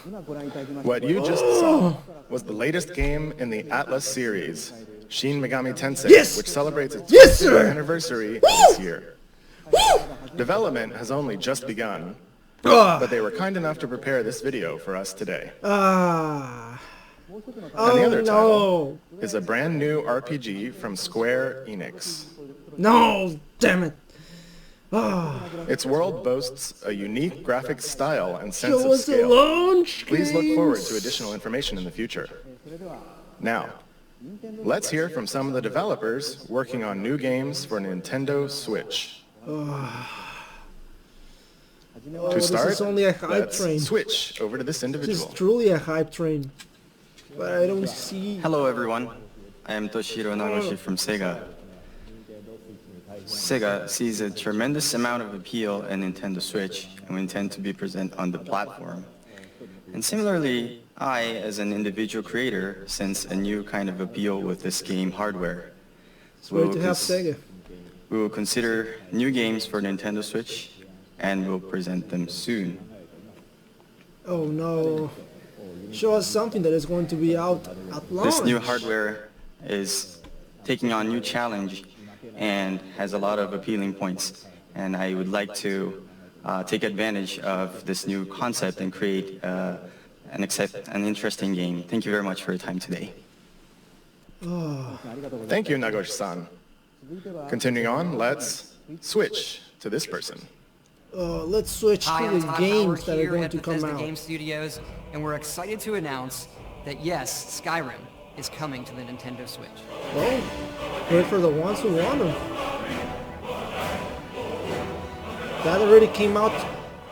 S5: What you just saw was the latest game in the Atlas series, Shin Megami Tensei,
S1: Yes!
S5: which celebrates its
S1: Yes,
S5: 50th
S1: sir!
S5: anniversary this year. Development has only just begun, but they were kind enough to prepare this video for us today. And the other title is a brand new RPG from Square Enix.
S1: No, damn it.
S5: Its world boasts a unique graphic style and sense
S1: Show
S5: of
S1: us the
S5: scale.
S1: launch
S5: Please look forward
S1: games.
S5: to additional information in the future. Now, let's hear from some of the developers working on new games for Nintendo Switch. To start,
S1: this is only a hype
S5: let's
S1: train.
S5: switch over to this
S1: This is
S5: individual.
S1: truly a hype train. But I don't see...
S7: Hello everyone, I am Toshiro Nagoshi from Sega. Sega sees a tremendous amount of appeal in Nintendo Switch and we intend to be present on the platform. And similarly, I, as an individual creator, sense a new kind of appeal with this game hardware.
S1: It's great to have Sega.
S7: We will consider new games for Nintendo Switch and we'll present them soon.
S1: Oh no. Show us something that is going to be out at launch.
S7: This new hardware is taking on new challenge and has a lot of appealing points. And I would like to take advantage of this new concept and create an interesting game. Thank you very much for your time today.
S5: Thank you, Nagoshi-san. Continuing on, let's switch to this person.
S1: Let's switch
S11: Hi,
S1: to
S11: I'm
S1: the
S11: Todd
S1: games
S11: Howard
S1: that are
S11: here
S1: going
S11: at
S1: to come
S11: Bethesda
S1: out.
S11: Game Studios, and we're excited to announce that yes, Skyrim is coming to the Nintendo Switch.
S1: Well, great for the ones who want them. That already came out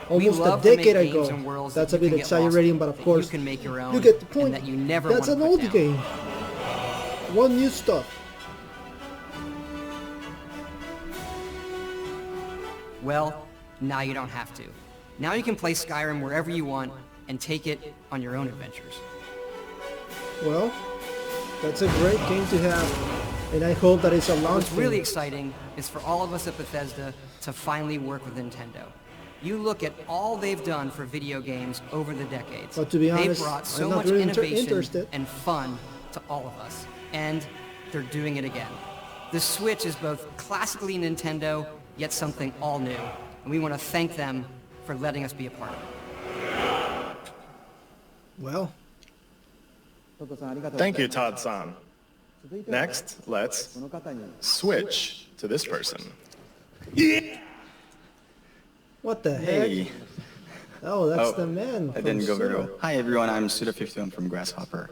S1: almost a
S11: love to make
S1: decade
S11: games
S1: ago.
S11: and worlds
S1: That's
S11: that
S1: a
S11: you
S1: bit
S11: can get lost
S1: exaggerating,
S11: in,
S1: but of
S11: that
S1: course,
S11: you can make your own,
S1: you get the point.
S11: and that you never
S1: That's
S11: want
S1: an
S11: to
S1: old
S11: put down.
S1: game. One new stuff.
S11: Well, now you don't have to. Now you can play Skyrim wherever you want and take it on your own adventures.
S1: Well, that's a great game to have, and I hope that it's a launch
S11: What's really
S1: game.
S11: exciting is for all of us at Bethesda to finally work with Nintendo. You look at all they've done for video games over the decades.
S1: But to be honest,
S11: they've brought so
S1: I'm not
S11: much
S1: really
S11: innovation
S1: interested.
S11: and fun to all of us. And they're doing it again. The Switch is both classically Nintendo, yet something all new. And we want to thank them for letting us be a part of it.
S1: Well,
S5: Thank you, Todd-san. Next, let's switch to this person.
S1: what the heck?
S7: Hey,
S1: Oh, that's
S7: Oh,
S1: the man.
S7: that
S1: from
S7: didn't go very
S1: Suda.
S7: well. Hi everyone, I'm Suda51 from Grasshopper.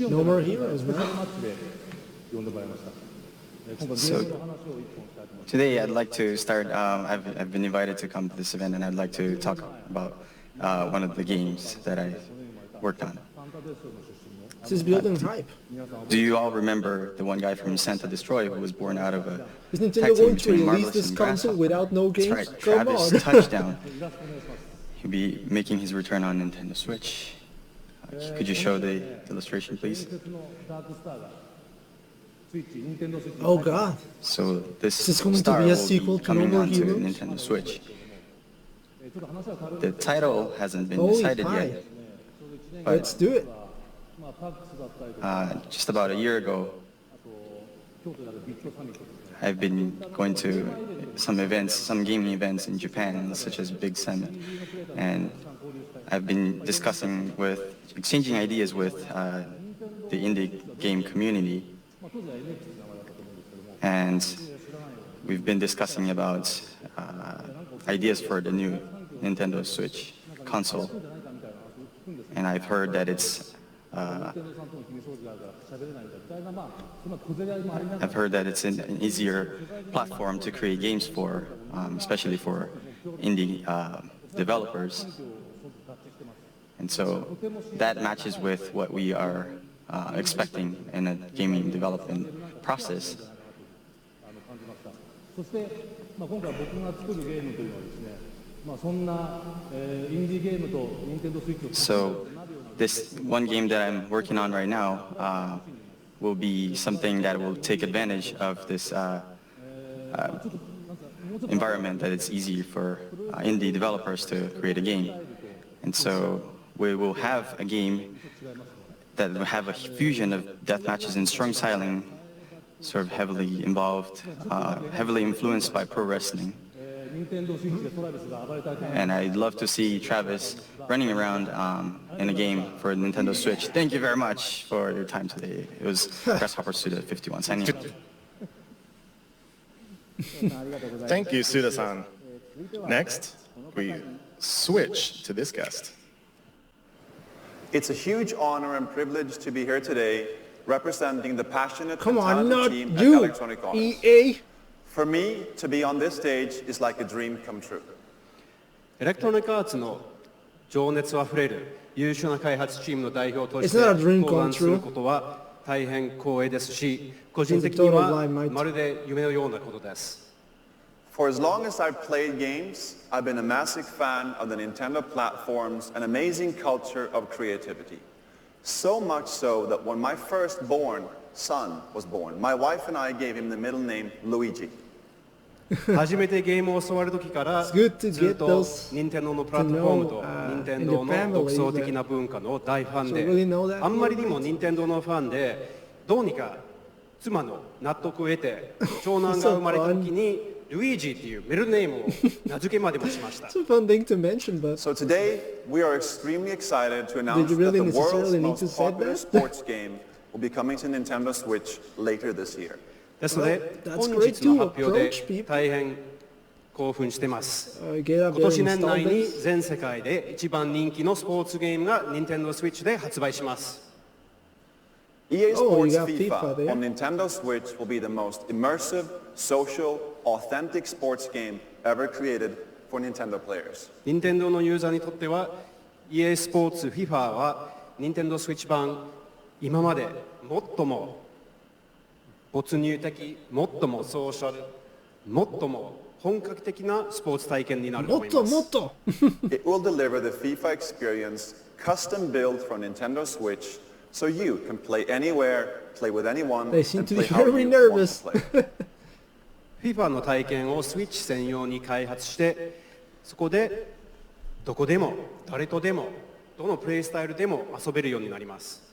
S1: No more heroes, man.
S7: So today I'd like to start, I've been invited to come to this event and I'd like to talk about one of the games that I worked on.
S1: This is building hype.
S7: Do you all remember the one guy from Santa Destroy who was born out of a
S1: Is
S7: tag
S1: Nintendo
S7: team
S1: going to
S7: between
S1: release
S7: Marvelous
S1: this
S7: and
S1: console
S7: Grasshopper?
S1: without no
S7: That's
S1: games?
S7: right,
S1: Come
S7: Travis
S1: on.
S7: Touchdown. He'll be making his return on Nintendo Switch. Could you show the illustration, please?
S1: Oh god.
S7: So this
S1: Is going to
S7: star
S1: be a
S7: will
S1: sequel
S7: be
S1: to No
S7: coming
S1: More
S7: onto
S1: Heroes?
S7: Nintendo Switch. The title hasn't been
S1: Holy
S7: decided
S1: pie.
S7: yet,
S1: Let's do it.
S7: just about a year ago, I've been going to some events, some gaming events in Japan, such as Big Summit, and I've been exchanging ideas with the indie game community, and we've been discussing about ideas for the new Nintendo Switch console, and I've heard that it's an easier platform to create games for, especially for indie developers. And so that matches with what we are expecting in a gaming development process. So this one game that I'm working on right now will be something that will take advantage of this environment that it's easy for indie developers to create a game. And so we will have a game that will have a fusion of death matches and strong styling, sort of heavily involved, heavily influenced by pro wrestling. And I'd love to see Travis running around in a game for Nintendo Switch. Thank you very much for your time today. It was Grasshopper Suda 51 signing out.
S5: Thank you, Suda-san. Next, we switch to this guest.
S12: It's a huge honor and privilege to be here today representing the passionate
S1: Come
S12: and
S1: on,
S12: talented
S1: not
S12: team
S1: you,
S12: at Electronic Arts.
S1: EA.
S12: For me, to be on this stage is like a dream come true.
S3: エレクトロニックアーツの情熱あふれる優秀な開発チームの代表として
S1: It's not a dream come
S3: 登壇することは大変光栄ですし、個人的にはまるで夢のようなことです。
S12: For as long as I've played games, I've been a massive fan of the Nintendo platforms and amazing culture of creativity. So much so that when my firstborn son was born, my wife and I gave him the middle name Luigi.
S3: 初めてゲームを教わる時からずっと任天堂のプラットフォームと任天堂の独創的な文化の大ファンで、あんまりにも任天堂のファンで、どうにか妻の納得を得て、長男が生まれた時にルイージっていうミドルネームを名付けまでもしました。
S1: It's a fun thing to mention, but
S12: So today, we are extremely excited to announce
S1: Did you really
S12: that the world's
S1: necessarily need to
S12: most
S1: say
S12: popular
S1: that?
S12: sports game will be coming to Nintendo Switch later this year.
S3: ですので、
S1: That's
S3: 本
S1: great
S3: 日の
S1: to
S3: 発表で
S1: approach people.
S3: 大変興奮してます。
S1: get
S3: 今
S1: up there
S3: 年
S1: and
S3: 年
S1: install
S3: 内に
S1: this.
S3: 全世界で一番人気のスポーツゲームが Nintendo Switch で発売します。
S12: EA
S1: Oh, you
S12: Sports
S1: got FIFA there.
S12: on Nintendo Switch will be the most immersive, social, authentic sports game ever created for Nintendo players.
S3: 任天堂のユーザーにとっては EA スポーツ FIFA は Nintendo Switch 版今まで最も没入的、最もソーシャル、最も本格的なスポーツ体験になると思います。
S1: もっと。
S12: It will deliver the FIFA experience custom built for Nintendo Switch so you can play anywhere, play with anyone,
S1: They seem
S12: and
S1: to be
S12: play how
S1: very
S12: you want
S1: nervous.
S12: to play.
S3: FIFA の体験をスイッチ専用に開発して、そこでどこでも誰とでもどのプレイスタイルでも遊べるようになります。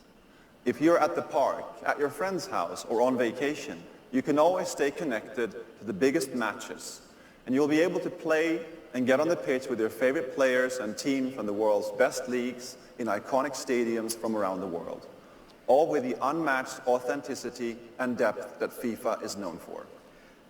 S12: If you're at the park, at your friend's house, or on vacation, you can always stay connected to the biggest matches. And you'll be able to play and get on the pitch with your favorite players and team from the world's best leagues in iconic stadiums from around the world. All with the unmatched authenticity and depth that FIFA is known for.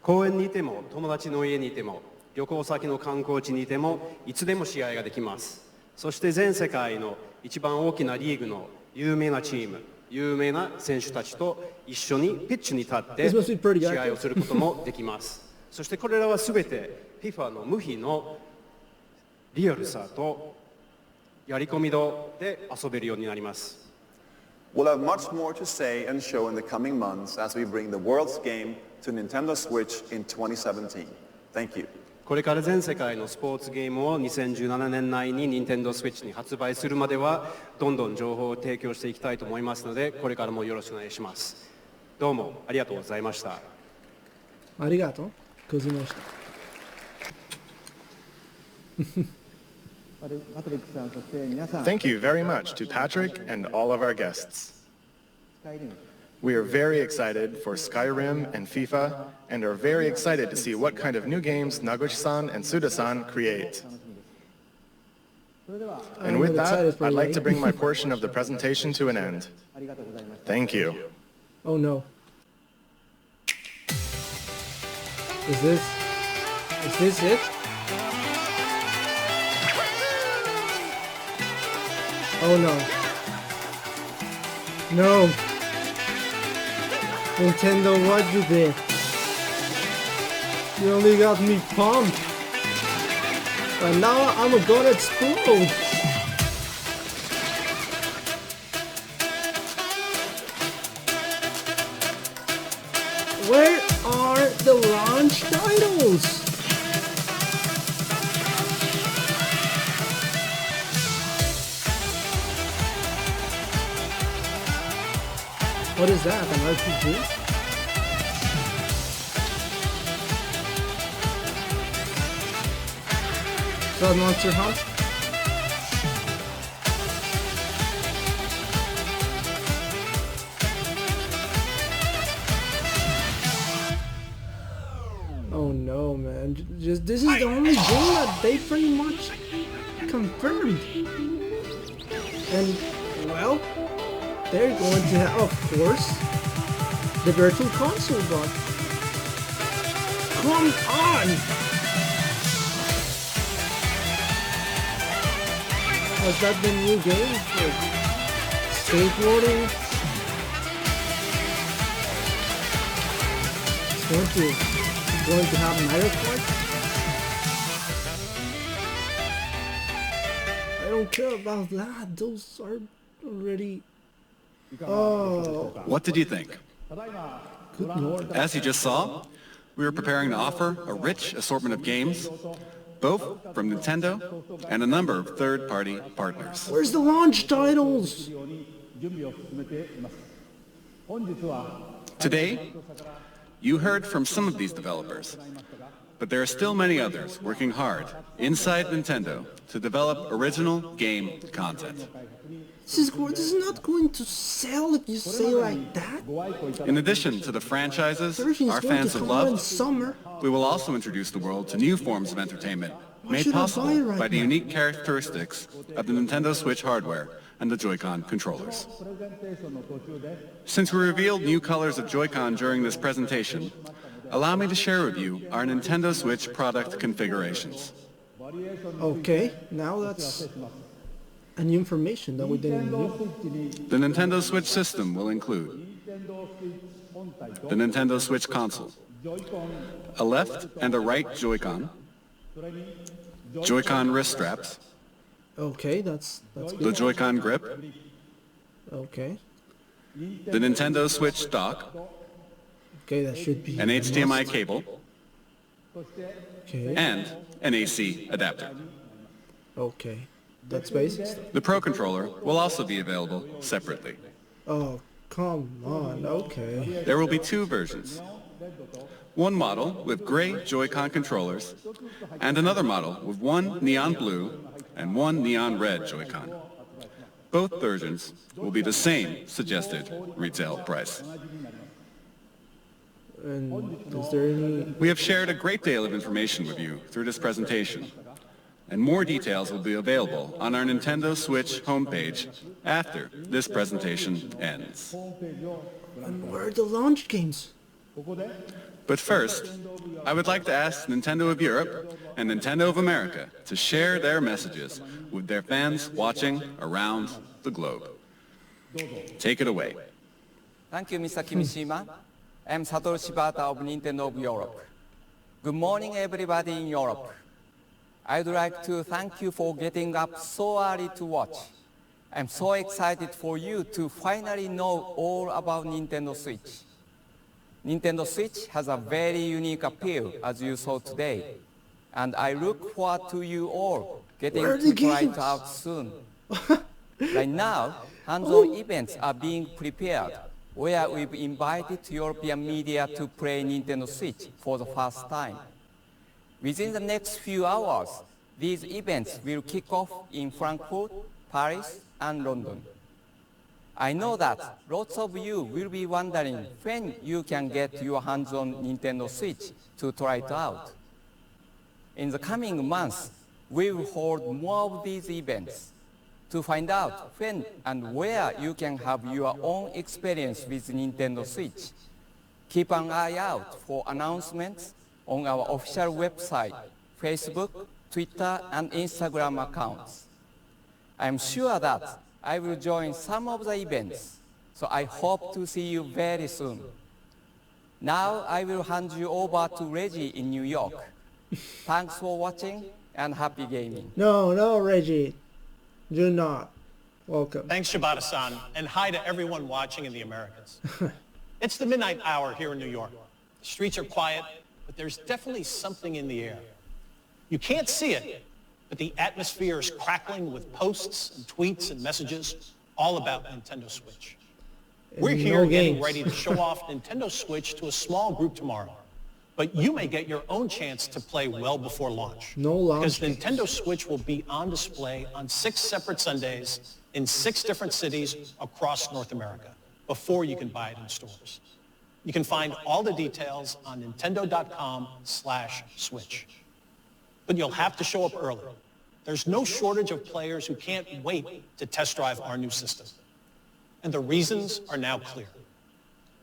S3: 公園にいても友達の家にいても旅行先の観光地にいてもいつでも試合ができます。そして全世界の一番大きなリーグの有名なチーム、有名な選手たちと一緒にピッチに立って試合をすることもできます。そしてこれらはすべて FIFA の無比のリアルさとやり込み度で遊べるようになります。
S12: We'll have much more to say and show in the coming months as we bring the world's game to Nintendo Switch in 2017. Thank you.
S3: これから全世界のスポーツゲームを2017年内に Nintendo Switch に発売するまではどんどん情報を提供していきたいと思いますので、これからもよろしくお願いします。どうもありがとうございました。
S1: ありがとうございました。
S5: Thank you very much to Patrick and all of our guests. We are very excited for Skyrim and FIFA and are very excited to see what kind of new games Nagoshi-san and Suda-san create. And with that, I'd like to bring my portion of the presentation to an end. Thank you.
S1: Oh no. Is this it? Oh no. No. Nintendo, what you did? You only got me pumped. But now I'm gonna explode. Where are the launch titles? What is that, an RPG? Is that Monster Hunt? Oh no, man. Just this is the only game that they pretty much confirmed. And well, they're going to have, of course, the Virtual Console, but come on! Was that the new game for skateboarding? It's going to have Mario Kart? I don't care about that. Those are already... Oh.
S2: What did you think?
S1: Good lord.
S2: As you just saw, we were preparing to offer a rich assortment of games, both from Nintendo and a number of third-party partners.
S1: Where's the launch titles?
S2: Today, you heard from some of these developers, but there are still many others working hard inside Nintendo to develop original game content.
S1: This is not going to sell if you say like that.
S2: In addition to the franchises
S1: Everything's
S2: our
S1: going
S2: fans
S1: to
S2: have
S1: come out in
S2: loved,
S1: summer.
S2: we will also introduce the world to new forms of entertainment
S1: Why
S2: made
S1: should I buy
S2: possible
S1: it right
S2: by the
S1: now?
S2: unique characteristics of the Nintendo Switch hardware and the Joy-Con controllers. Since we revealed new colors of Joy-Con during this presentation, allow me to share with you our Nintendo Switch product configurations.
S1: Okay, now that's an information that we didn't know.
S2: The Nintendo Switch system will include the Nintendo Switch console, a left and a right Joy-Con, Joy-Con wrist straps,
S1: Okay, that's good.
S2: the Joy-Con grip,
S1: Okay.
S2: the Nintendo Switch dock,
S1: Okay, that should be
S2: an HDMI cable,
S1: Okay.
S2: and an AC adapter.
S1: Okay. That's basic stuff.
S2: The Pro Controller will also be available separately.
S1: Oh, come on. Okay.
S2: There will be two versions. One model with gray Joy-Con controllers, and another model with one neon blue and one neon red Joy-Con. Both versions will be the same suggested retail price.
S1: And is there any...
S2: We have shared a great deal of information with you through this presentation, and more details will be available on our Nintendo Switch homepage after this presentation ends.
S1: And where are the launch games?
S2: But first, I would like to ask Nintendo of Europe and Nintendo of America to share their messages with their fans watching around the globe. Take it away.
S13: Thank you, Mr. Kimishima. I'm Satoru Shibata of Nintendo of Europe. Good morning, everybody in Europe. I'd like to thank you for getting up so early to watch. I'm so excited for you to finally know all about Nintendo Switch. Nintendo Switch has a very unique appeal, as you saw today. And I look forward to you all getting to try it out soon. Right now, hands-on events are being prepared, where we've invited European media to play Nintendo Switch for the first time. Within the next few hours, these events will kick off in Frankfurt, Paris, and London. I know that lots of you will be wondering when you can get your hands on Nintendo Switch to try it out. In the coming months, we will hold more of these events. To find out when and where you can have your own experience with Nintendo Switch, keep an eye out for announcements on our official website, Facebook, Twitter, and Instagram accounts. I'm sure that I will join some of the events, so I hope to see you very soon. Now I will hand you over to Reggie in New York. Thanks for watching and happy gaming.
S1: No, Reggie. Do not. Welcome.
S14: Thanks, Shibata-san, and hi to everyone watching in the Americas. It's the midnight hour here in New York. The streets are quiet, but there's definitely something in the air. You can't see it, but the atmosphere is crackling with posts and tweets and messages all about Nintendo Switch. We're here getting ready to show off Nintendo Switch to a small group tomorrow. But you may get your own chance to play well before launch.
S1: No launch.
S14: Because Nintendo Switch will be on display on 6 separate Sundays in 6 different cities across North America before you can buy it in stores. You can find all the details on nintendo.com/switch. but you'll have to show up early. There's no shortage of players who can't wait to test drive our new system. And the reasons are now clear.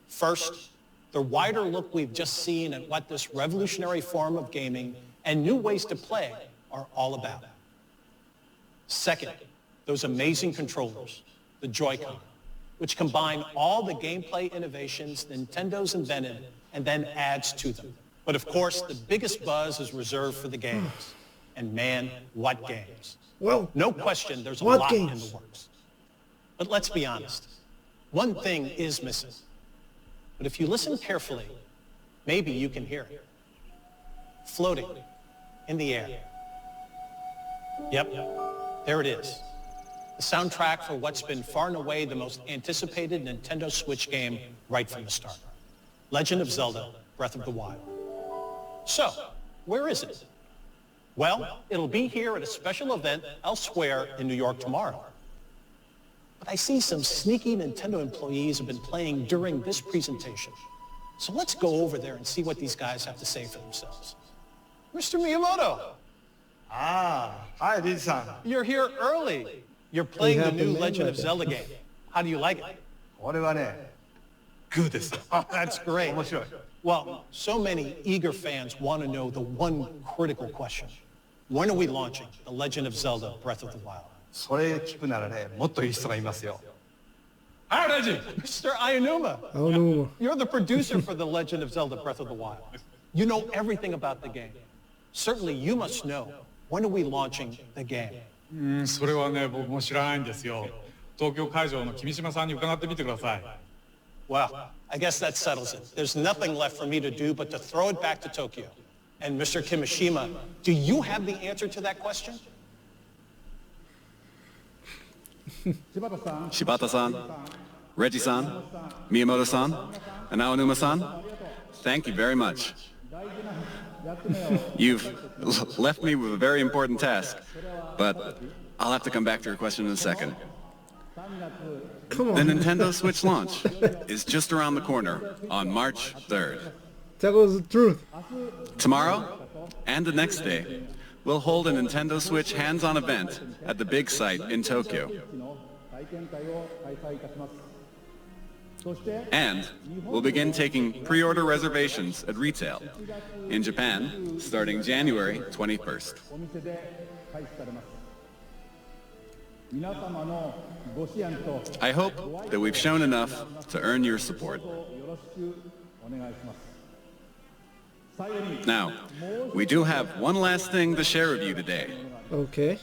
S14: First, the wider look we've just seen at what this revolutionary form of gaming and new ways to play are all about. Second, those amazing controllers, the Joy-Con, which combine all the gameplay innovations Nintendo's invented and then adds to them. But of course, the biggest buzz is reserved for the games. And man, what games.
S1: Well,
S14: no question there's a
S1: what
S14: lot
S1: games?
S14: in the works. But let's be honest, one thing is missing. But if you listen carefully, maybe you can hear it. Floating in the air. Yep, there it is. The soundtrack for what's been far and away the most anticipated Nintendo Switch game right from the start. Legend of Zelda, Breath of the Wild. So, where is it? Well, it'll be here at a special event elsewhere in New York tomorrow. But I see some sneaky Nintendo employees have been playing during this presentation. So let's go over there and see what these guys have to say for themselves. Mr. Miyamoto.
S15: Hi, Lee-san.
S14: You're here early. You're playing the
S1: have
S14: new
S1: the
S14: Legend
S1: menu
S14: of Zelda game. How do you like it?
S15: これはね、good です。
S14: Oh, that's great.
S15: 面白い。
S14: Well, so many eager fans want to know the one critical question. When are we launching The Legend of Zelda Breath of the Wild?
S15: それ聞くならね、もっといい人がいますよ。
S14: Mr. Aonuma.
S1: Aonuma.
S14: You're the producer for The Legend of Zelda Breath of the Wild. You know everything about the game. Certainly you must know, when are we launching the game?
S16: それはね、僕も知らないんですよ。東京会場の君島さんに伺ってみてください。
S14: Well, I guess that settles it. There's nothing left for me to do but to throw it back to Tokyo. And Mr. Kimishima, do you have the answer to that question?
S2: Shibata-san, Reggie-san, Miyamoto-san, and Aonuma-san, thank you very much. You've left me with a very important task, but I'll have to come back to your question in a second.
S1: Come on.
S2: The Nintendo Switch launch is just around the corner on March 3rd.
S1: Tell us the truth.
S2: Tomorrow and the next day, we'll hold a Nintendo Switch hands-on event at the big site in Tokyo. And we'll begin taking pre-order reservations at retail in Japan starting January 21st. I hope that we've shown enough to earn your support. Now, we do have one last thing to share with you today.
S1: Okay.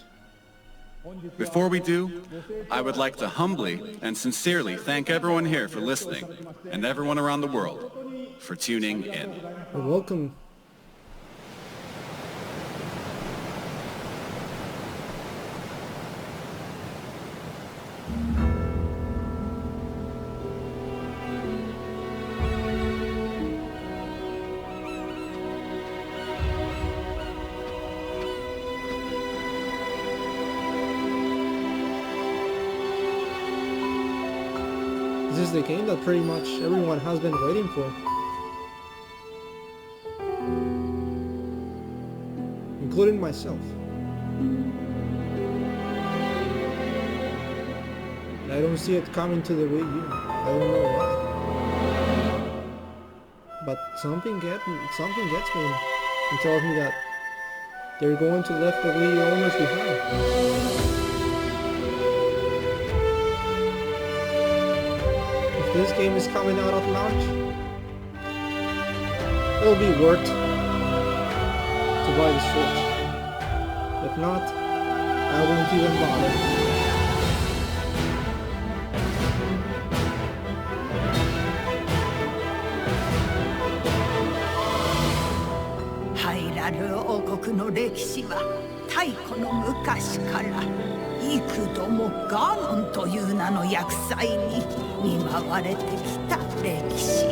S2: Before we do, I would like to humbly and sincerely thank everyone here for listening and everyone around the world for tuning in.
S1: You're welcome. This is the game that pretty much everyone has been waiting for. Including myself. I don't see it coming to the Wii U. I don't know why. But something gets me and tells me that they're going to leave the Wii U owners behind. This game is coming out at launch, it'll be worth to buy the Switch. If not, I won't even bother.
S17: ハイラル王国の歴史は太古の昔から幾度もガノンという名の厄災に見舞われてきた歴史。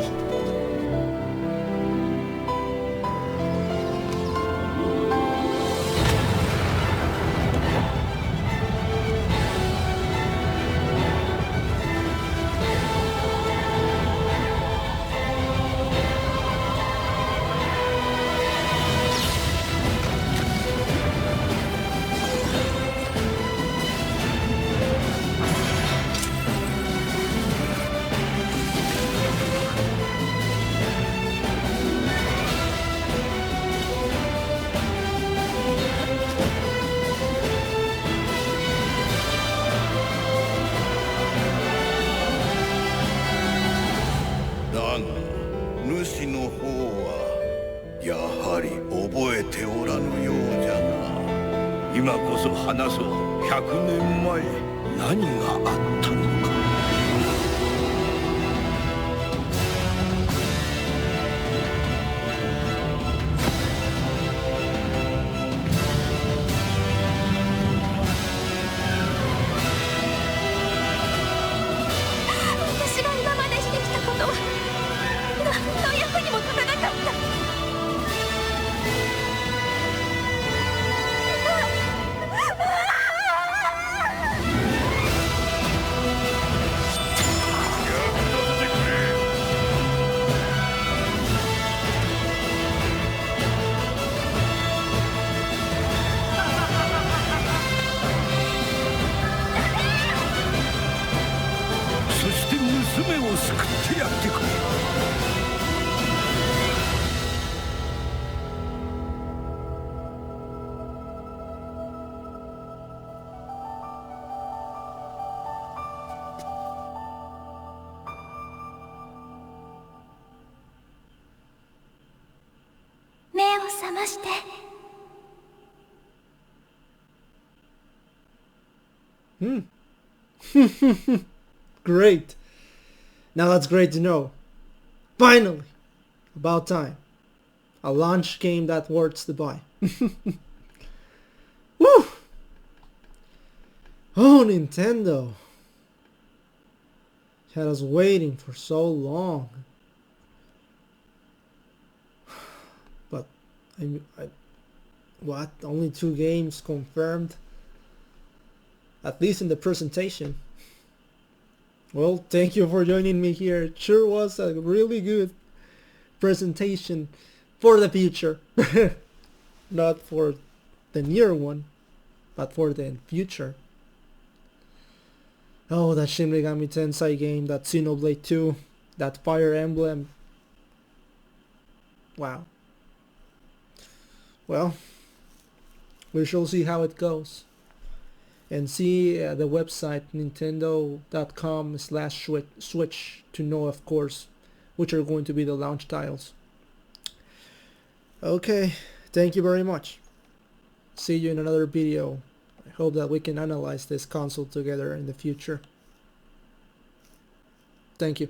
S10: きの方はやはり覚えておらぬようじゃな。今こそ話そう。100年前何があったのか。
S9: 私が今までしてきたことは何の役にも立たなかった。
S10: そして娘を救ってやってくれ。
S9: 目を覚まして。
S1: Great. Now that's great to know. Finally, about time. A launch game that worth to buy. Woo! Oh, Nintendo. Had us waiting for so long. But what? Only 2 games confirmed? At least in the presentation. Well, thank you for joining me here. It sure was a really good presentation for the future. Not for the near one, but for the future. Oh, that Shin Megami Tensei game, that Xenoblade 2, that Fire Emblem. Wow. Well, we shall see how it goes. And see the website nintendo.com/switch to know, of course, which are going to be the launch titles. Okay, thank you very much. See you in another video. I hope that we can analyze this console together in the future. Thank you.